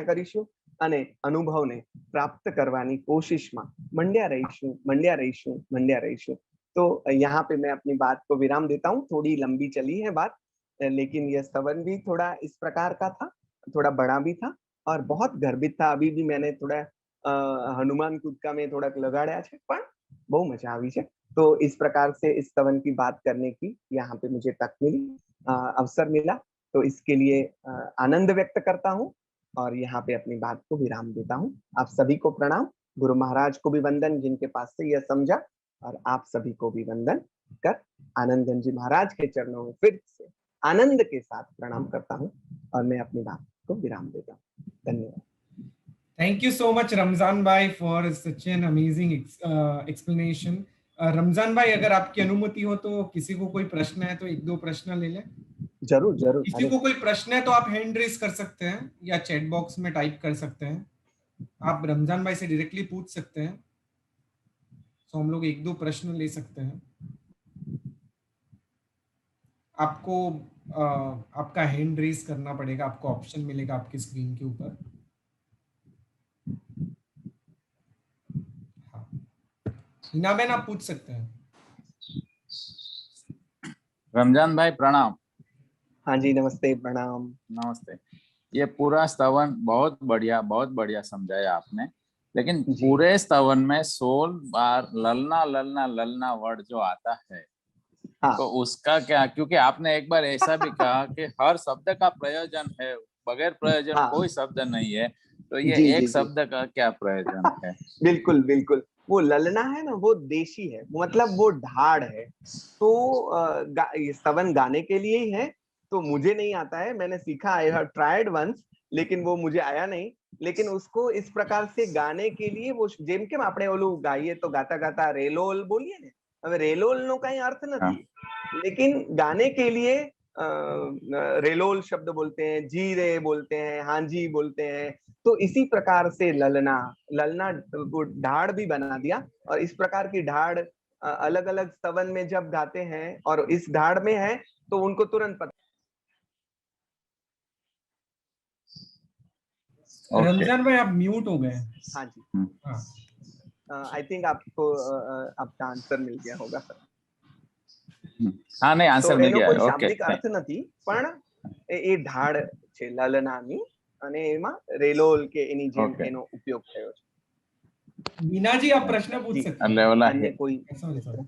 કરીશું અને અનુભવને પ્રાપ્ત કરવાની કોશિશમાં મંડ્યા રહીશું। तो यहाँ पे मैं अपनी बात को विराम देता हूँ। थोड़ी लंबी चली है बात, लेकिन यह स्तवन भी थोड़ा इस प्रकार का था, थोड़ा बड़ा भी था और बहुत गर्भित था। अभी भी मैंने थोड़ा हनुमान कूदका में थोड़ा लगाड्या छे, पण बहु मजा आवी छे। तो इस प्रकार से इस स्तवन की बात करने की यहाँ पे मुझे तक मिली, अवसर मिला, तो इसके लिए आनंद व्यक्त करता हूँ और यहाँ पे अपनी बात को विराम देता हूँ। आप सभी को प्रणाम, गुरु महाराज को भी वंदन जिनके पास से यह समझा, और आप सभी को भी वंदन कर आनंदगंज जी महाराज के चरणों में फिर से आनंद के साथ प्रणाम करता हूँ और मैं अपनी बात को विराम देता हूँ। धन्यवाद। Thank you so much Ramzan भाई for such an amazing explanation. Ramzan भाई अगर आपकी अनुमति हो तो किसी को कोई प्रश्न है तो 1-2 प्रश्न ले लें। जरूर जरूर। किसी को कोई प्रश्न है तो आप हैंड रेस कर सकते हैं या चैट बॉक्स में टाइप कर सकते हैं। आप रमजान भाई से डायरेक्टली पूछ सकते हैं, तो हम लोग 1-2 प्रश्न ले सकते हैं। आपको आपका हैंड रेस करना पड़ेगा, आपको ऑप्शन मिलेगा आपकी स्क्रीन के ऊपर। हाँ, हिना बहन आप पूछ सकते हैं। रमजान भाई प्रणाम। हाँ जी नमस्ते, प्रणाम। नमस्ते। ये पूरा स्तवन बहुत बढ़िया समझाया आपने, लेकिन पूरे स्तवन में 16 बार ललना ललना ललना वर्ड जो आता है, हाँ। तो उसका क्या, क्योंकि आपने एक बार ऐसा भी कहा कि हर शब्द का प्रयोजन है, बगैर प्रयोजन हाँ। कोई शब्द नहीं है, तो ये जी, जी, एक जी। शब्द का क्या प्रयोजन है? बिल्कुल, बिल्कुल। वो ललना है ना, वो देशी है, मतलब वो ढाड़ है। तो ये स्तवन गाने के लिए ही है। तो मुझे नहीं आता है, मैंने सीखा, आई हैव ट्राइड वंस, लेकिन वो मुझे आया नहीं। लेकिन उसको इस प्रकार से गाने के लिए वो जेम के આપણે ઓલું ગાઈએ તો ગાતા ગાતા રેલોલ બોલીએ ને, હવે રેલોલ નો કઈ अर्थ નથી, लेकिन गाने के लिए रेलोल शब्द बोलते हैं, जी रे बोलते हैं, हाँ जी बोलते हैं। तो इसी प्रकार से ललना, ललना को ढाड़ भी बना दिया। और इस प्रकार की ढाड़ अलग अलग स्तवन में जब गाते हैं और इस ढाड़ में है, तो उनको तुरंत पता। ओके। रमजान भाई आप म्यूट हो गए। हाँ जी, हाँ आई थिंक आपको आपका आंसर मिल गया होगा सर। हाँ, नहीं, तो आंसर मिल એનો गया કોઈ है। ओके, શાબ્દિક અર્થ નથી, પણ એ ઢાળ છે લલનાની, અને એમાં રેલોલ કે એની જેમ ओके। એનો ઉપયોગ થયો છે। मीना जी आप प्रश्न पूछ जी, सकते हैं। लेवला अन्य है। कोई सॉरी सॉरी।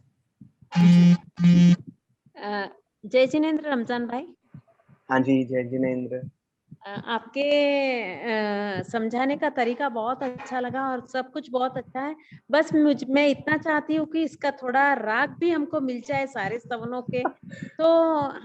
जय जिनेंद्र रमजान भाई। हाँ जी, जय जिनेंद्र। आपके समझाने का तरीका बहुत अच्छा लगा और सब कुछ बहुत अच्छा है। बस मैं इतना चाहती हूँ कि इसका थोड़ा राग भी हमको मिल जाए सारे स्तवनों के, तो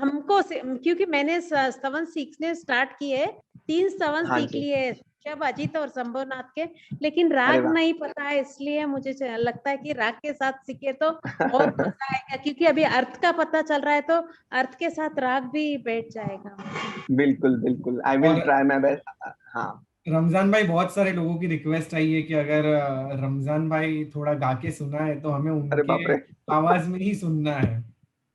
हमको क्योंकि मैंने स्तवन सीखने स्टार्ट किए, 3 स्तवन हाँ सीख जी। लिए, ऋषभ, अजित और शंभुनाथ के, लेकिन अरे राग वाह। नहीं पता है, इसलिए मुझे लगता है कि राग के साथ सीखे तो और मजा आएगा, क्योंकि अभी अर्थ का पता चल रहा है तो अर्थ के साथ राग भी बैठ जाएगा। बिल्कुल बिल्कुल, आई विल और ट्राई माय बेस्ट। हाँ, रमजान भाई, बहुत सारे लोगों की रिक्वेस्ट आई है कि अगर रमजान भाई थोड़ा गा के सुना है तो हमें अरे उनके बाप रे। आवाज में ही सुनना है।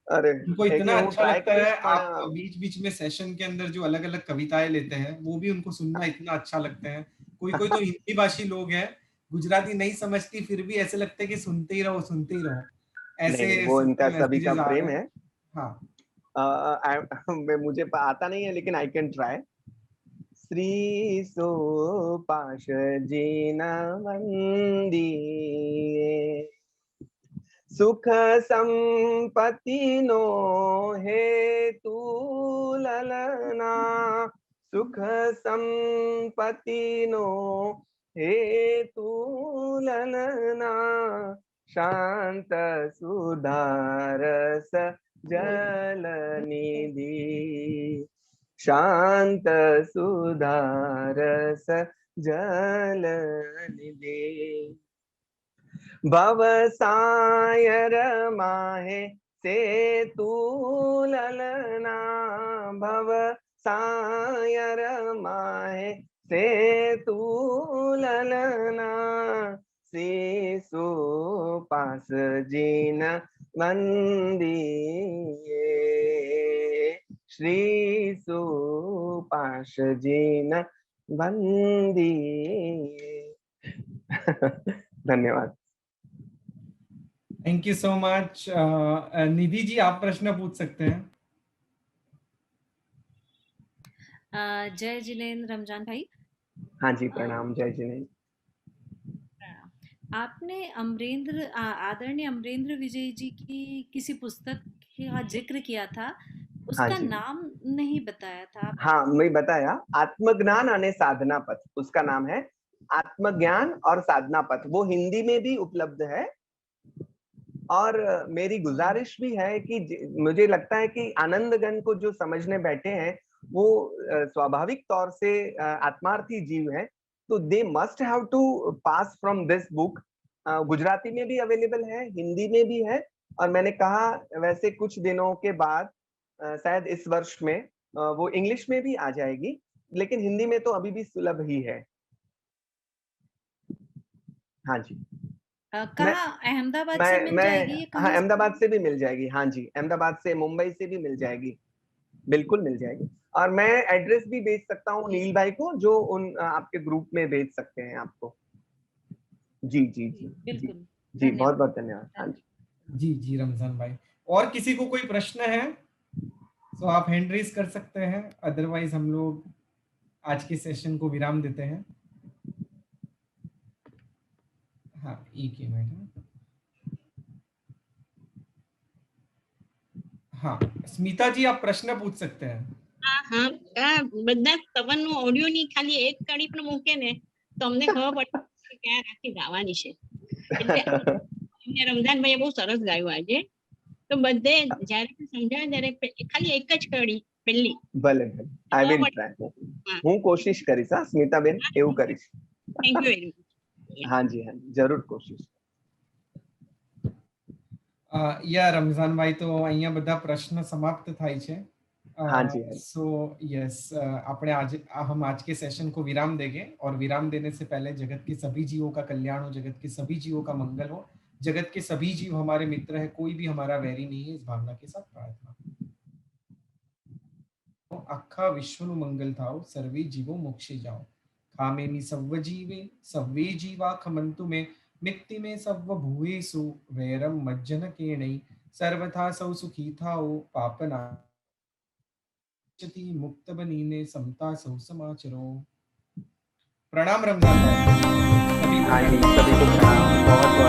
अरे उनको एक इतना હું अच्छा ट्राई लगता करीश, है, પણ आप बीच बीच में सेशन के अंदर जो अलग अलग कविताएं लेते हैं वो भी उनको सुनना इतना अच्छा लगता है। कोई कोई तो हिंदी भाषी लोग हैं, गुजराती नहीं समझती, फिर भी ऐसे लगता है कि सुनते ही रहो सुनते ही रहो। नहीं ऐसे नहीं, वो इनका सभी का मैसेजेस आ प्रेम रहे है। हैं। हाँ मुझे आता नहीं है, लेकिन आई कैन ट्राई। श्री सोपाश जीन वंदिए, सुख संपत्ति नो हेतु ललना, सुख संपत्ति नो हेतु ललना, शांत सुधारस जल निधि, शांत सुधारस जल निधि, भव सायर माहे से तू ललना, भव सायर माहे से तू ललना, शिशु पास जीन वंदिए, श्री सुपाश जीन वंदिए। धन्यवाद। Thank you so much. Nidhi ji आप प्रश्न पूछ सकते हैं। जय जिनेंद्र रमजान भाई। हाँ जी, प्रणाम, जय जिनेंद्र। आपने आदरणीय अमरेंद्र विजय जी की किसी पुस्तक का जिक्र किया था, हाँ उसका जी, नाम नहीं बताया था। हाँ मैं बताया, आत्मज्ञान अने साधना पथ, उसका नाम है आत्मज्ञान और साधना पथ। वो हिंदी में भी उपलब्ध है। और मेरी गुजारिश भी है कि मुझे लगता है कि आनंदगण को जो समझने बैठे हैं वो स्वाभाविक तौर से आत्मार्थी जीव हैं, तो they must have to pass from this book. Gujarati में भी अवेलेबल है, हिंदी में भी है, और मैंने कहा वैसे कुछ दिनों के बाद शायद इस वर्ष में वो इंग्लिश में भी आ जाएगी, लेकिन हिंदी में तो अभी भी सुलभ ही है। हाँ जी, कहाँ अहमदाबाद से मिल जाएगी? ये हाँ, कहाँ अहमदाबाद से भी मिल जाएगी। हाँ जी, अहमदाबाद से, मुंबई से भी मिल जाएगी, बिल्कुल मिल जाएगी। और मैं एड्रेस भी भेज सकता हूँ नील भाई को, जो उन आपके ग्रुप में भेज सकते हैं आपको। जी जी जी बिल्कुल, जी, जी बहुत बहुत धन्यवाद। हाँ जी जी जी रमजान भाई, और किसी को कोई प्रश्न है तो आप हैंड रेज कर सकते हैं, अदरवाइज हम लोग आज के सेशन को विराम देते हैं। हाँ, एक ही मिनट। हाँ, स्मिता जी आप प्रश्न पूछ सकते हैं। હા બધા સ્તવનનો ઓડિયો ની ખાલી એક કડી પણ મૂકે ને તો અમને ખબર પડી કે ક્યાં રાખી ગાવાની છે. એટલે રમજાનભાઈએ બહુ સરસ ગાયું આજે. તો બધે જ્યારે સમજાવે ત્યારે ખાલી એક જ કડી પહેલી. ભલે ભલે, આઈ વિલ ટ્રાય. હું કોશિશ કરીશ. હા સ્મિતાબેન, એવું કરીશ. Thank you very much. હાજી હાજી, જરૂર કોશિશ. યા રમઝાનભાઈ, તો અહીંયા બધા પ્રશ્ન समाप्त થાય છે. हाँ जी, हाँ जी। सो यस, આપણે आज हम आज के सेशन को विराम देंगे और विराम देने से पहले जगत के सभी जीवों का कल्याण हो, जगत के सभी जीवों का मंगल हो, जगत के सभी जीव हमारे मित्र है, कोई भी हमारा वैरी नहीं है, इस भावना के साथ प्रार्थना. આખા વિશ્વનું મંગલ થાઓ, સર્વે જીવો મોક્ષે જાઓ. કામેની સર્વ જીવે સર્વે જીવા ખમંતુ મે, મિત્તિ મે સર્વ ભૂએસુ વૈરમ મજ્જન કેણૈ, સર્વથા સૌ સુખી થાઓ, પાપના मुक्त बनीने समता सौ समाचरो. प्रणाम रमजान भाई. हाँ जी, सभी को प्रणाम. बहुत